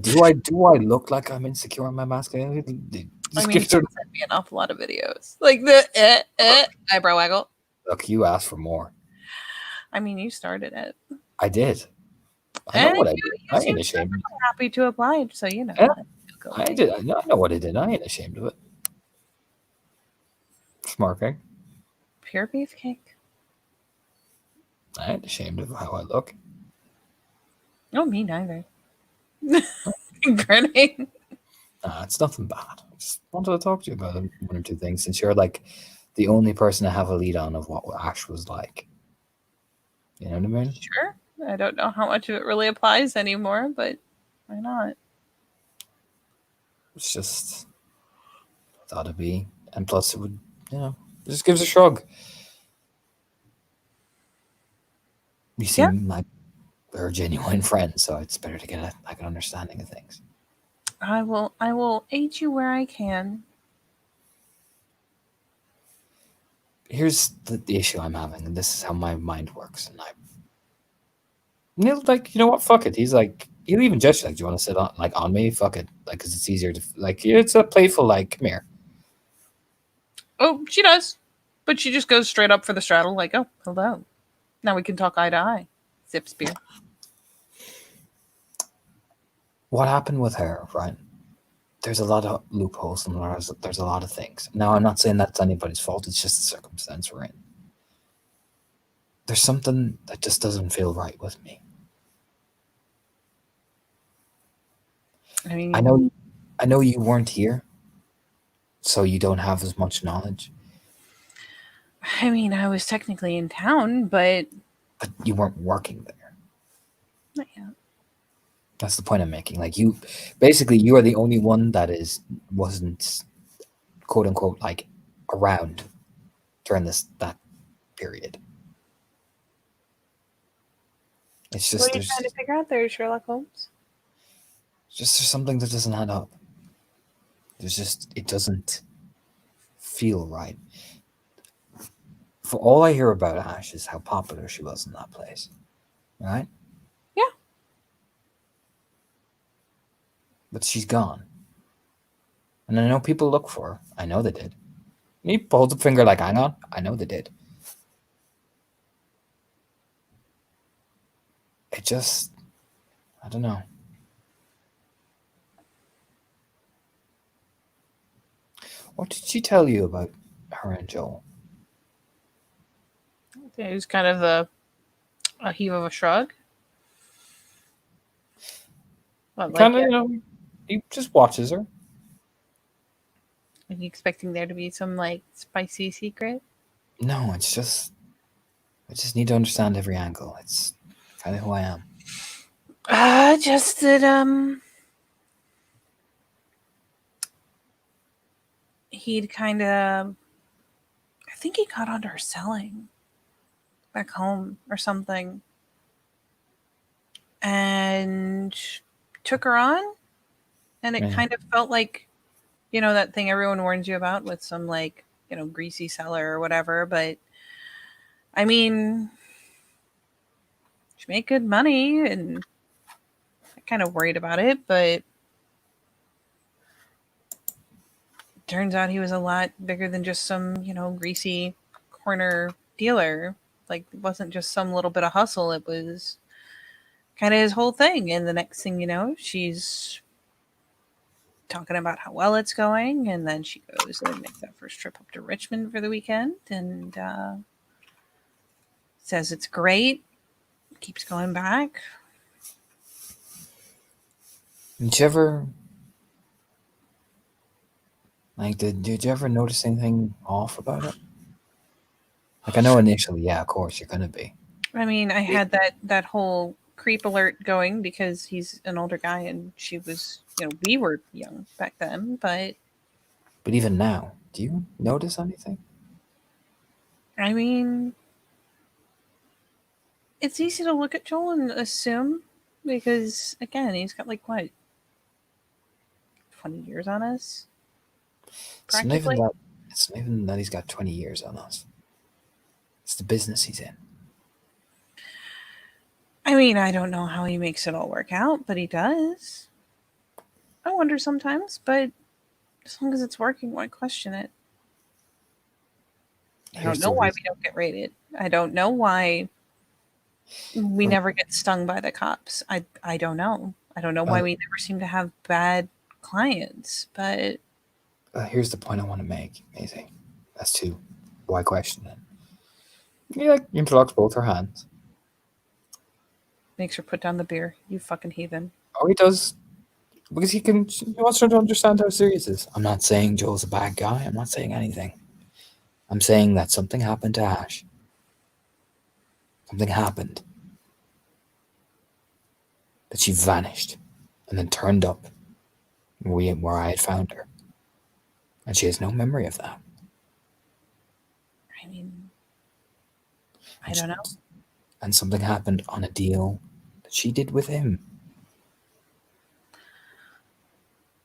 Do I look like I'm insecure in my masculinity? I mean, you sent me an awful lot of videos, like the eyebrow waggle. Look, you asked for more. I mean, you started it. I did. I know what I did. I ain't ashamed. Happy to oblige, so you know. Yeah, I did. I know what I did. I ain't ashamed of it. Smarking. Pure beefcake. I ain't ashamed of how I look. No, me neither. Grinning. It's nothing bad. I just wanted to talk to you about one or two things since you're like the only person to have a lead on of what Ash was like. You know what I mean? Sure. I don't know how much of it really applies anymore, but why not? It's just thought it'd be, and plus it would, it just gives a shrug. You seem like we're a genuine friend, so it's better to get an understanding of things. I will aid you where I can. here's the issue I'm having, and this is how my mind works. And Neil's like, you know what? Fuck it. He's like, he'll even gesture like, do you want to sit on me? Fuck it. Like, because it's easier to like. It's a playful like, come here. Oh, she does. But she just goes straight up for the straddle, like, oh, hello. Now we can talk eye to eye. Sips beer. What happened with her, right? There's a lot of loopholes and there's a lot of things. Now, I'm not saying that's anybody's fault. It's just the circumstance we're in. There's something that just doesn't feel right with me. I mean, I know you weren't here, so you don't have as much knowledge. I was technically in town, but But you weren't working there. not yet. That's the point I'm making. Like you are the only one that wasn't quote unquote like around during that period. It's just What are you trying to figure out there, Sherlock Holmes? there's something that doesn't add up. It doesn't feel right. For all I hear about Ash is how popular she was in that place. Right? Yeah. But she's gone. And I know people look for her. I know they did. And he holds a finger like, hang on. I know they did. It just, I don't know. What did she tell you about her and Joel? It was kind of a heave of a shrug. But like, Kind of, yeah, he just watches her. are you expecting there to be some like spicy secret? No, I just need to understand every angle. It's kind of who I am. Just that he'd kind of, I think he got onto her selling back home or something, and took her on, and it Yeah. kind of felt like, that thing everyone warns you about with some like, greasy seller or whatever. But I mean, she made good money, and I kind of worried about it, but turns out he was a lot bigger than just some, greasy corner dealer. Like, it wasn't just some little bit of hustle. It was kind of his whole thing. And the next thing you know, she's talking about how well it's going. And then she goes and makes that first trip up to Richmond for the weekend and says it's great. Keeps going back. Did you ever, like, did you ever notice anything off about it? Like, I know initially, yeah, of course, you're going to be. I mean, I had that whole creep alert going because he's an older guy and she was, we were young back then, but even now, do you notice anything? I mean, it's easy to look at Joel and assume because, again, he's got like what, 20 years on us? It's not even that he's got 20 years on us. It's the business he's in. I mean, I don't know how he makes it all work out, but he does. I wonder sometimes, but as long as it's working, why question it? I don't know why we don't get raided. I don't know why we never get stung by the cops. I don't know. I don't know why we never seem to have bad clients, but here's the point I want to make, Maisie. As to why question it. He interlocks both her hands. makes her put down the beer. You fucking heathen. Oh, he does. Because he wants her to understand how serious it is. I'm not saying Joel's a bad guy. I'm not saying anything. I'm saying that something happened to Ash. Something happened. That she vanished and then turned up where I had found her. And she has no memory of that. I mean, I don't know. And something happened on a deal that she did with him.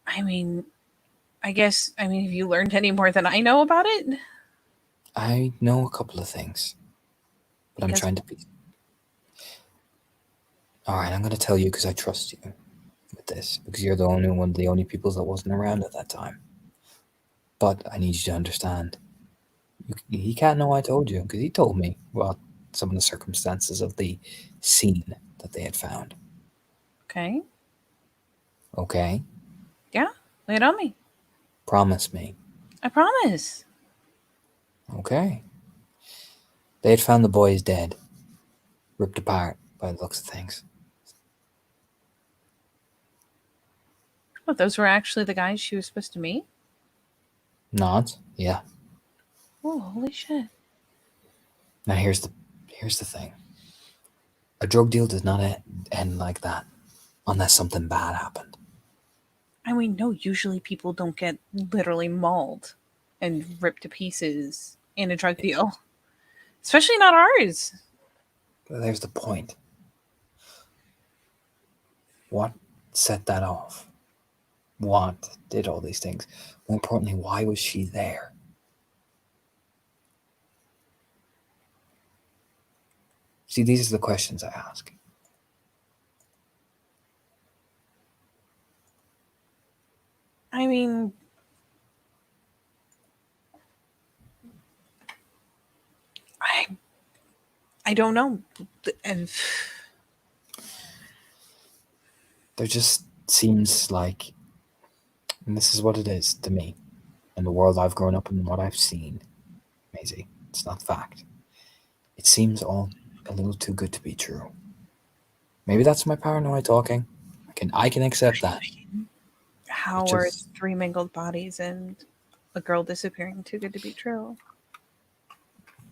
I mean, have you learned any more than I know about it? I know a couple of things, but I'm Because- trying to be. All right, I'm going to tell you because I trust you with this, because you're the only one of the only people that wasn't around at that time. But I need you to understand. He can't know I told you because he told me well some of the circumstances of the scene that they had found. Okay. Okay, Lay it on me. promise me. I promise. Okay. They had found the boys dead, ripped apart by the looks of things. What, those were actually the guys she was supposed to meet? Nods. Yeah. Oh, holy shit. Now here's the thing. A drug deal does not end like that unless something bad happened. I mean, no, usually people don't get literally mauled and ripped to pieces in a drug deal. Especially not ours. But there's the point. What set that off? What did all these things? More importantly, why was she there? See, these are the questions I ask. I mean, I don't know. And There just seems like, and this is what it is to me, in the world I've grown up in and what I've seen, Maisie, it's not fact. It seems all a little too good to be true. Maybe that's my paranoia talking. I can accept that. how It are just- 3 mangled bodies and a girl disappearing too good to be true?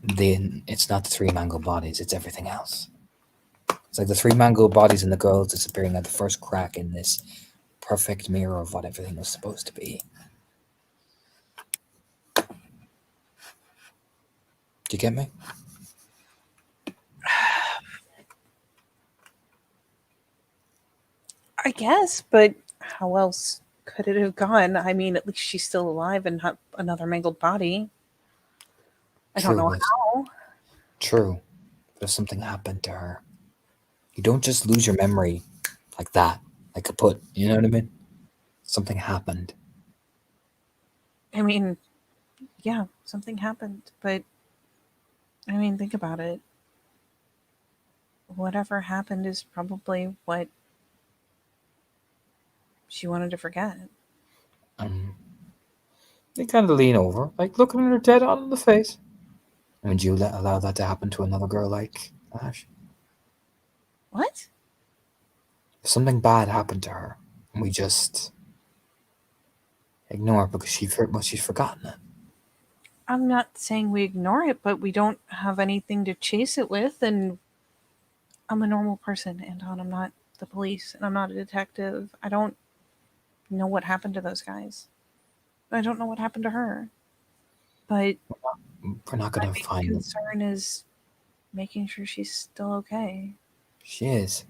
Then it's not the 3 mangled bodies, it's everything else. It's like the 3 mangled bodies and the girls disappearing at the first crack in this perfect mirror of what everything was supposed to be. Do you get me? I guess, but how else could it have gone? I mean, at least she's still alive and not another mangled body. I don't know but- how. True. But if something happened to her, you don't just lose your memory like that, like kaput. You know what I mean? Something happened. I mean, yeah, something happened, but I mean, think about it. Whatever happened is probably what she wanted to forget. They kind of lean over, like looking her dead on in the face. And would you allow that to happen to another girl like Ash? What? If something bad happened to her, and we just ignore it because she's forgotten it. I'm not saying we ignore it, but we don't have anything to chase it with, and I'm a normal person, Anton. I'm not the police, and I'm not a detective. I don't know what happened to those guys. I don't know what happened to her. But We're not my going to main find them. concern is making sure she's still okay. She is.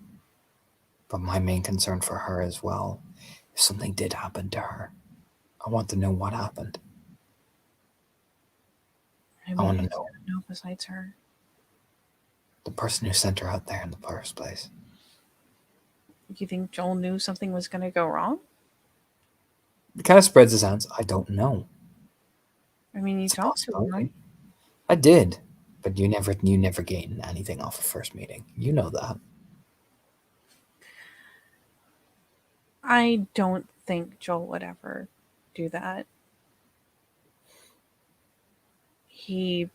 But my main concern for her as well, if something did happen to her, I want to know what happened. I I want mean, to know no besides her. the person who sent her out there in the first place. You think Joel knew something was going to go wrong? He kind of spreads his hands. I don't know. I mean, you It's a talked to him, possibility. right? I did, but you never gain anything off a first meeting. You know that. I don't think Joel would ever do that. He.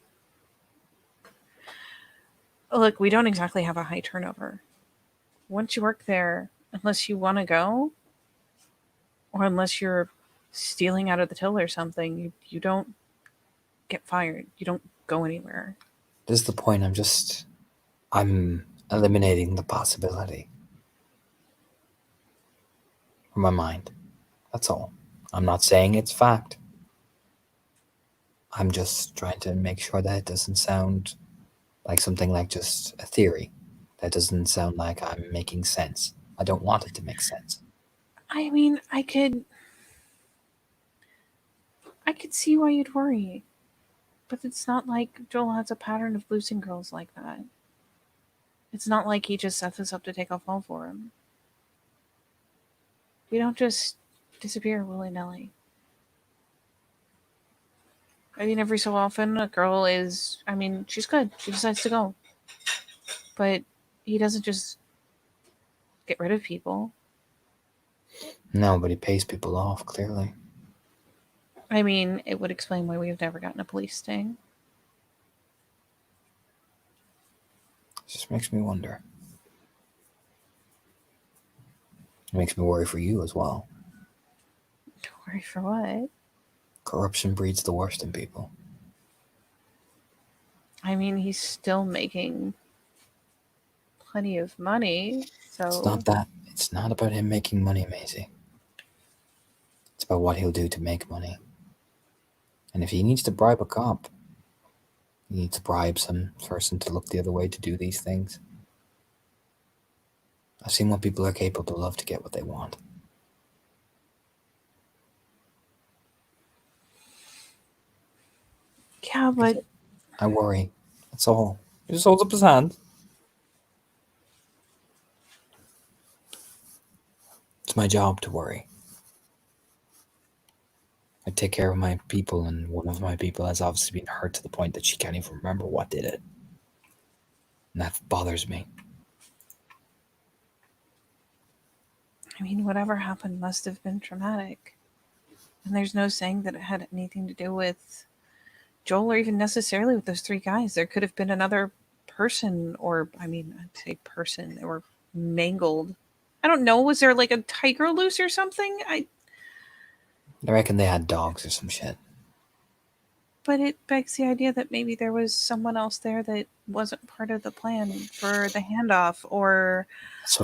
Look, we don't exactly have a high turnover. Once you work there, unless you want to go, or unless you're stealing out of the till or something, you don't get fired. You don't go anywhere. This is the point. I'm eliminating the possibility from my mind. That's all. I'm not saying it's fact. I'm just trying to make sure that it doesn't sound like something like just a theory. That doesn't sound like I'm making sense. I don't want it to make sense. I mean, I could see why you'd worry. But it's not like Joel has a pattern of losing girls like that. It's not like he just set this up to take a fall for him. You don't just disappear willy-nilly. I mean, every so often, a girl is... I mean, she's good. She decides to go. But he doesn't just get rid of people. No, but he pays people off, clearly. I mean, it would explain why we've never gotten a police sting. It just makes me wonder. It makes me worry for you as well. Don't worry for what? Corruption breeds the worst in people. I mean, he's still making plenty of money, so... It's not that. It's not about him making money, Maisie. It's about what he'll do to make money. And if he needs to bribe a cop, he needs to bribe some person to look the other way to do these things. I've seen what people are capable of to get what they want. Yeah, but... I worry. That's all. He just holds up his hand. It's my job to worry. I take care of my people, and one of my people has obviously been hurt to the point that she can't even remember what did it. And that bothers me. I mean, whatever happened must have been traumatic. And there's no saying that it had anything to do with Joel or even necessarily with those three guys. There could have been another person, or, I mean, I'd say person. They were mangled. I don't know. Was there like a tiger loose or something? I reckon they had dogs or some shit. But it begs the idea that maybe there was someone else there that wasn't part of the plan for the handoff, or... That's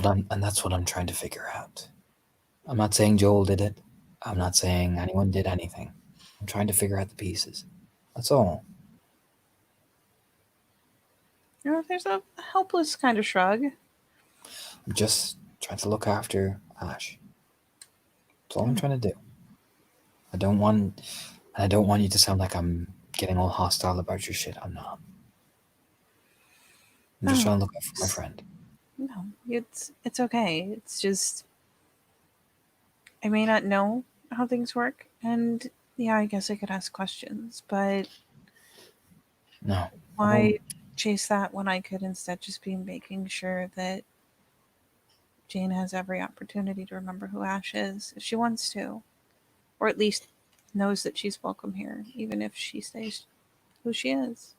what I'm trying to figure out. I'm not saying Joel did it. I'm not saying anyone did anything. I'm trying to figure out the pieces. That's all. You know, there's a helpless kind of shrug. I'm just trying to look after Ash. That's all I'm trying to do. I don't want you to sound like I'm getting all hostile about your shit. I'm not. I'm just trying to look out for my friend. No, it's okay. It's just... I may not know how things work, and yeah, I guess I could ask questions, but No. why chase that when I could instead just be making sure that Jane has every opportunity to remember who Ash is if she wants to, or at least knows that she's welcome here, even if she stays who she is.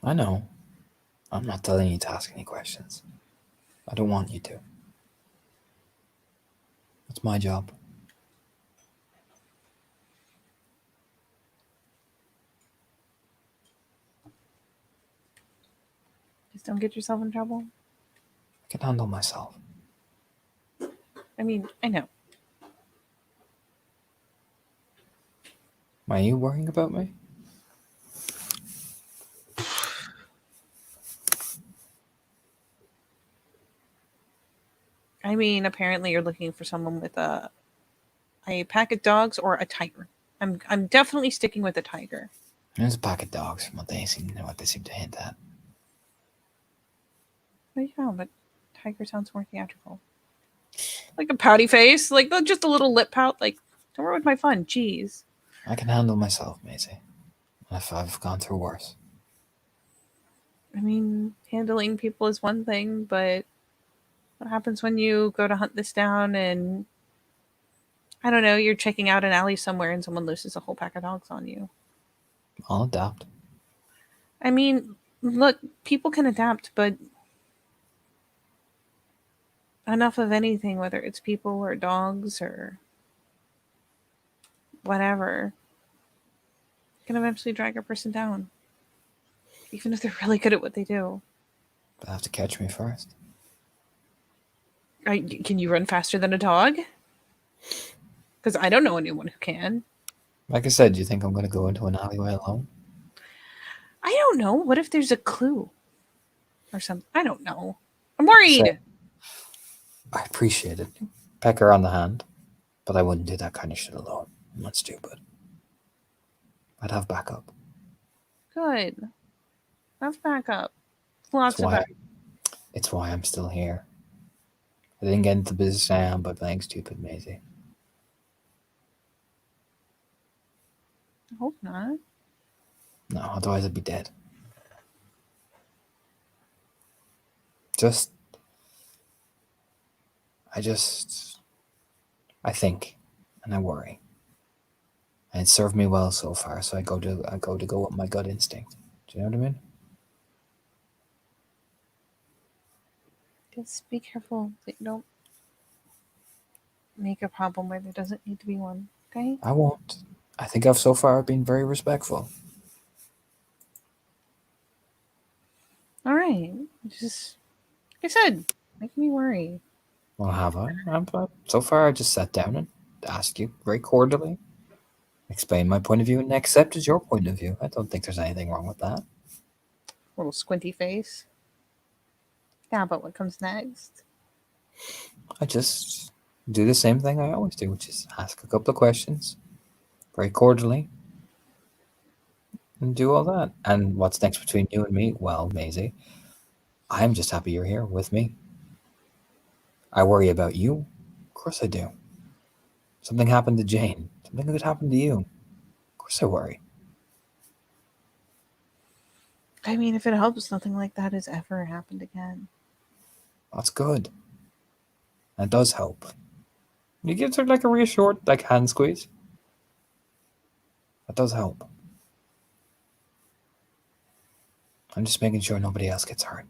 I know. I'm not telling you to ask any questions. I don't want you to. It's my job. Just don't get yourself in trouble. I can handle myself. I mean, I know. Are you worrying about me? I mean, apparently you're looking for someone with a pack of dogs or a tiger. I'm definitely sticking with a tiger. There's a pack of dogs from what they seem to hint at. But yeah, but tiger sounds more theatrical. Like a pouty face, like just a little lip pout. Like, don't worry with my fun. Jeez. I can handle myself, Maisie. If I've gone through worse. I mean, handling people is one thing, but what happens when you go to hunt this down and, I don't know, you're checking out an alley somewhere and someone looses a whole pack of dogs on you? I'll adapt. I mean, look, people can adapt, but enough of anything, whether it's people or dogs or whatever, can eventually drag a person down. Even if they're really good at what they do. They'll have to catch me first. Can you run faster than a dog? Because I don't know anyone who can. Like I said, do you think I'm going to go into an alleyway alone? I don't know. What if there's a clue? Or something? I don't know. I'm worried. I appreciate it. Peck her on the hand. But I wouldn't do that kind of shit alone. I'm not stupid. I'd have backup. Good. That's backup. Lots It's of why, backup. it's why I'm still here. I didn't get into the business I am by playing stupid, Maisie. I hope not. No, otherwise I'd be dead. I think, and I worry. And it served me well so far, so I go with my gut instinct. Do you know what I mean? Just be careful that you don't make a problem where there doesn't need to be one. Okay? I won't. I think I've so far been very respectful. All right. Just, like I said, make me worry. Well, have I? So far, I just sat down and asked you very cordially, explained my point of view, and accepted your point of view. I don't think there's anything wrong with that. Little squinty face. Yeah, but what comes next? I just do the same thing I always do, which is ask a couple of questions very cordially and do all that. And what's next between you and me? Well, Maisie, I'm just happy you're here with me. I worry about you. Of course I do. Something happened to Jane. Something could happen to you. Of course I worry. I mean, if it helps, nothing like that has ever happened again. That's good. That does help. You give her like a reassured, like hand squeeze. That does help. I'm just making sure nobody else gets hurt.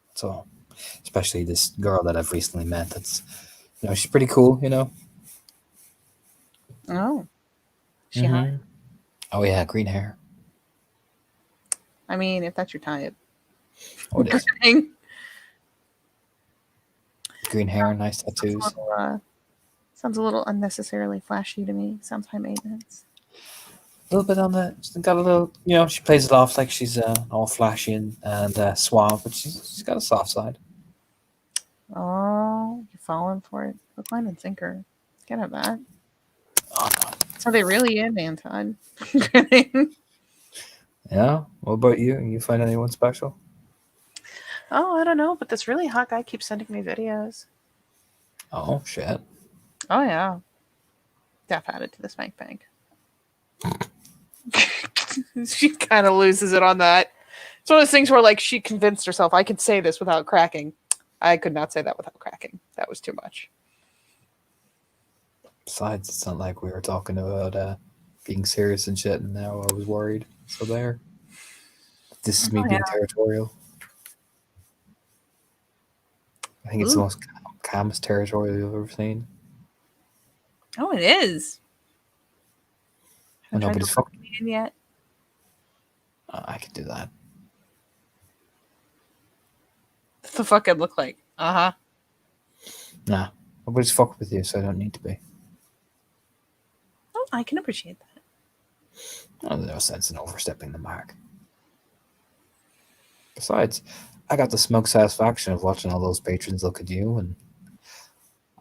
That's all. Especially this girl that I've recently met. That's, she's pretty cool. Oh. She hot? Oh yeah, green hair. I mean, if that's your type. Oh, it is. Thing. Green hair, nice tattoos. Sounds a little unnecessarily flashy to me. Sounds high maintenance. A little bit on the. She's got a little. She plays it off like she's all flashy and suave, but she's got a soft side. Oh, you're falling for it. Hook, line, and sinker. Get at that. Oh no. So they really in, Anton. Yeah. What about you? You find anyone special? Oh, I don't know, but this really hot guy keeps sending me videos. Oh shit. Oh yeah. Def added to the spank bank. She kind of loses it on that. It's one of those things where, like, she convinced herself, I could say this without cracking. I could not say that without cracking. That was too much. Besides, it's not like we were talking about being serious and shit, and now I was worried. So there. This is me being territorial. I think it's the most calmest territorial you've ever seen. Oh, it is. When nobody's fucking me in yet. I could do that. What's the fuck it look like? Uh-huh. Nah. Nobody's fucked with you, so I don't need to be. Oh, I can appreciate that. Oh, there's no sense in overstepping the mark. Besides, I got the smoke satisfaction of watching all those patrons look at you, and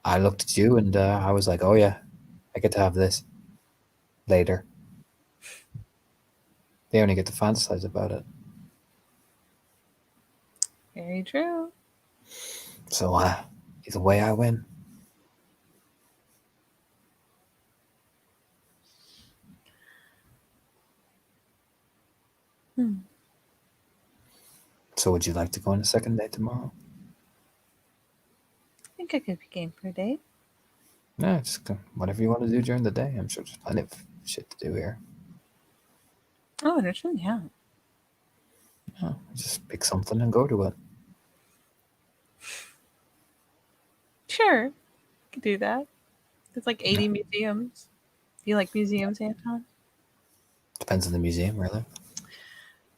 I looked at you, and I was like, oh yeah, I get to have this later. They only get to fantasize about it. Very true. So, either way, I win. So, would you like to go on a second date tomorrow? I think I could be game for a date. Yeah, just whatever you want to do during the day. I'm sure there's plenty of shit to do here. Oh, interesting. Yeah. Yeah, just pick something and go to it. Sure. Could do that. There's like 80 museums. Do you like museums, Anton? Depends on the museum, really.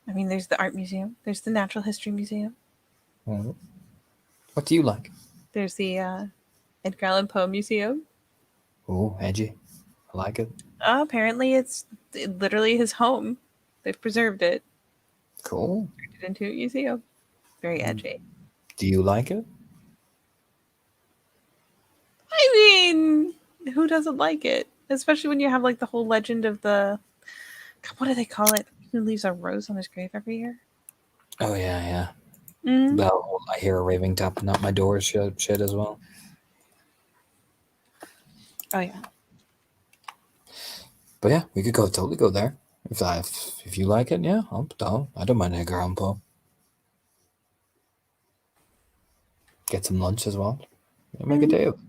I mean, there's the art museum. There's the natural history museum. Well, what do you like? There's the Edgar Allan Poe Museum. Oh, edgy. I like it. Apparently, it's literally his home. They've preserved it. Cool. Turned it into a museum. Very edgy. Do you like it? I mean, who doesn't like it? Especially when you have like the whole legend of the, what do they call it? Who leaves a rose on his grave every year? Oh yeah, yeah. Mm. Well, I hear a raving tapping at my door shit as well. Oh yeah. But yeah, we could totally go there if you like it. Yeah, I don't mind Edgar Allan Poe. Get some lunch as well. Make a day of it.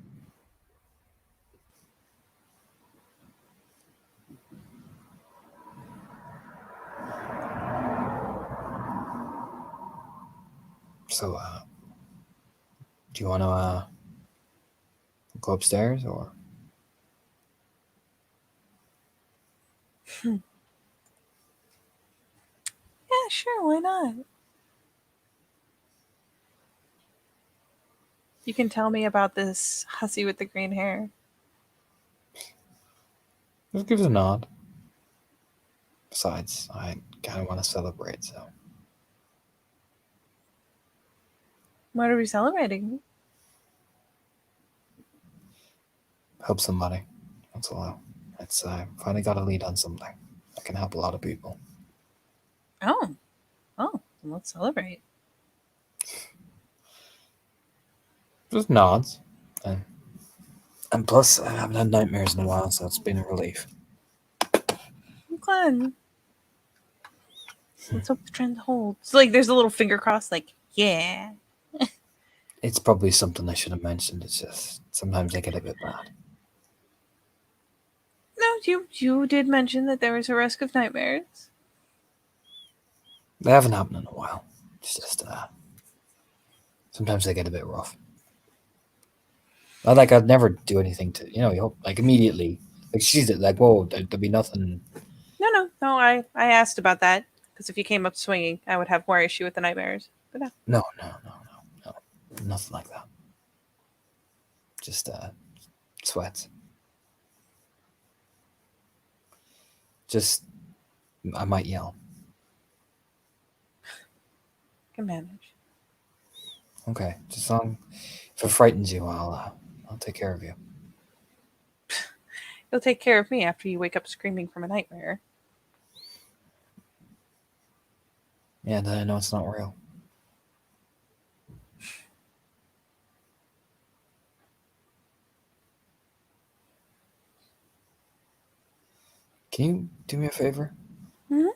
So, do you want to go upstairs or? Yeah, sure. Why not? You can tell me about this hussy with the green hair. Just give us a nod. Besides, I kind of want to celebrate, so What are we celebrating? help somebody. That's all. It's finally got a lead on something. I can help a lot of people. Oh. Oh, then let's celebrate. Just nods, and plus I haven't had nightmares in a while, so it's been a relief. I'm glad. Let's hope the trend holds. Like, there's a little finger cross, like, yeah. It's probably something I should have mentioned. It's just sometimes they get a bit bad. No, you did mention that there was a risk of nightmares. They haven't happened in a while. It's just sometimes they get a bit rough. Not like I'd never do anything to you hope like immediately. Like she's like, whoa, there'd be nothing. No. I asked about that because if you came up swinging, I would have more issue with the nightmares. But no. No, nothing like that. Just sweats. Just I might yell. Can manage. Okay, just long if it frightens you, I'll take care of you. You'll take care of me after you wake up screaming from a nightmare. Yeah, then I know it's not real. Can you do me a favor? Mhm.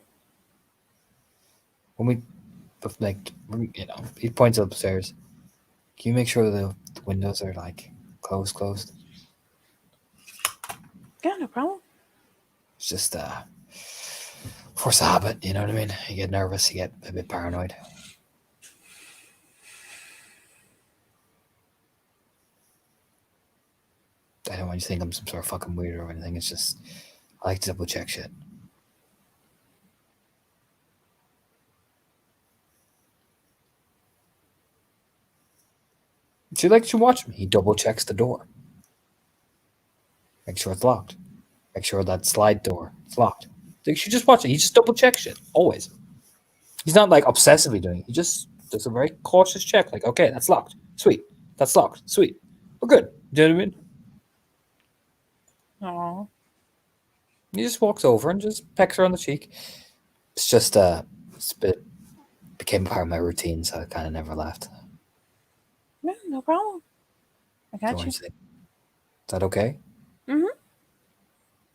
When we, he points upstairs. Can you make sure the windows are like closed? Yeah, no problem. It's just force of habit. You know what I mean? You get nervous, you get a bit paranoid. I don't want you to think I'm some sort of fucking weirdo or anything. It's just I like to double check shit. She likes to watch me. He double checks the door. Make sure it's locked. Make sure that slide door is locked. Like she just watch it. He just double checks shit always. He's not like obsessively doing it. He just does a very cautious check. Like, okay, that's locked. Sweet. That's locked. Sweet. We're good. Do you know what I mean? Aw. He just walks over and just pecks her on the cheek. It's just became part of my routine, so I kind of never left. No problem. I Don't got want you. to say. Is that okay? Mhm.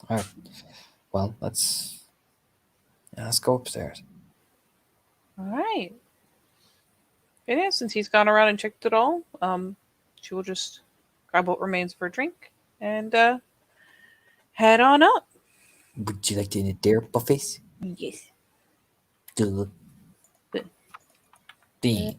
All right. Well, let's go upstairs. All right. It is, since he's gone around and checked it all, she will just grab what remains of her drink and head on up. Would you like to eat their buffets? Yes. Duh. Good. D.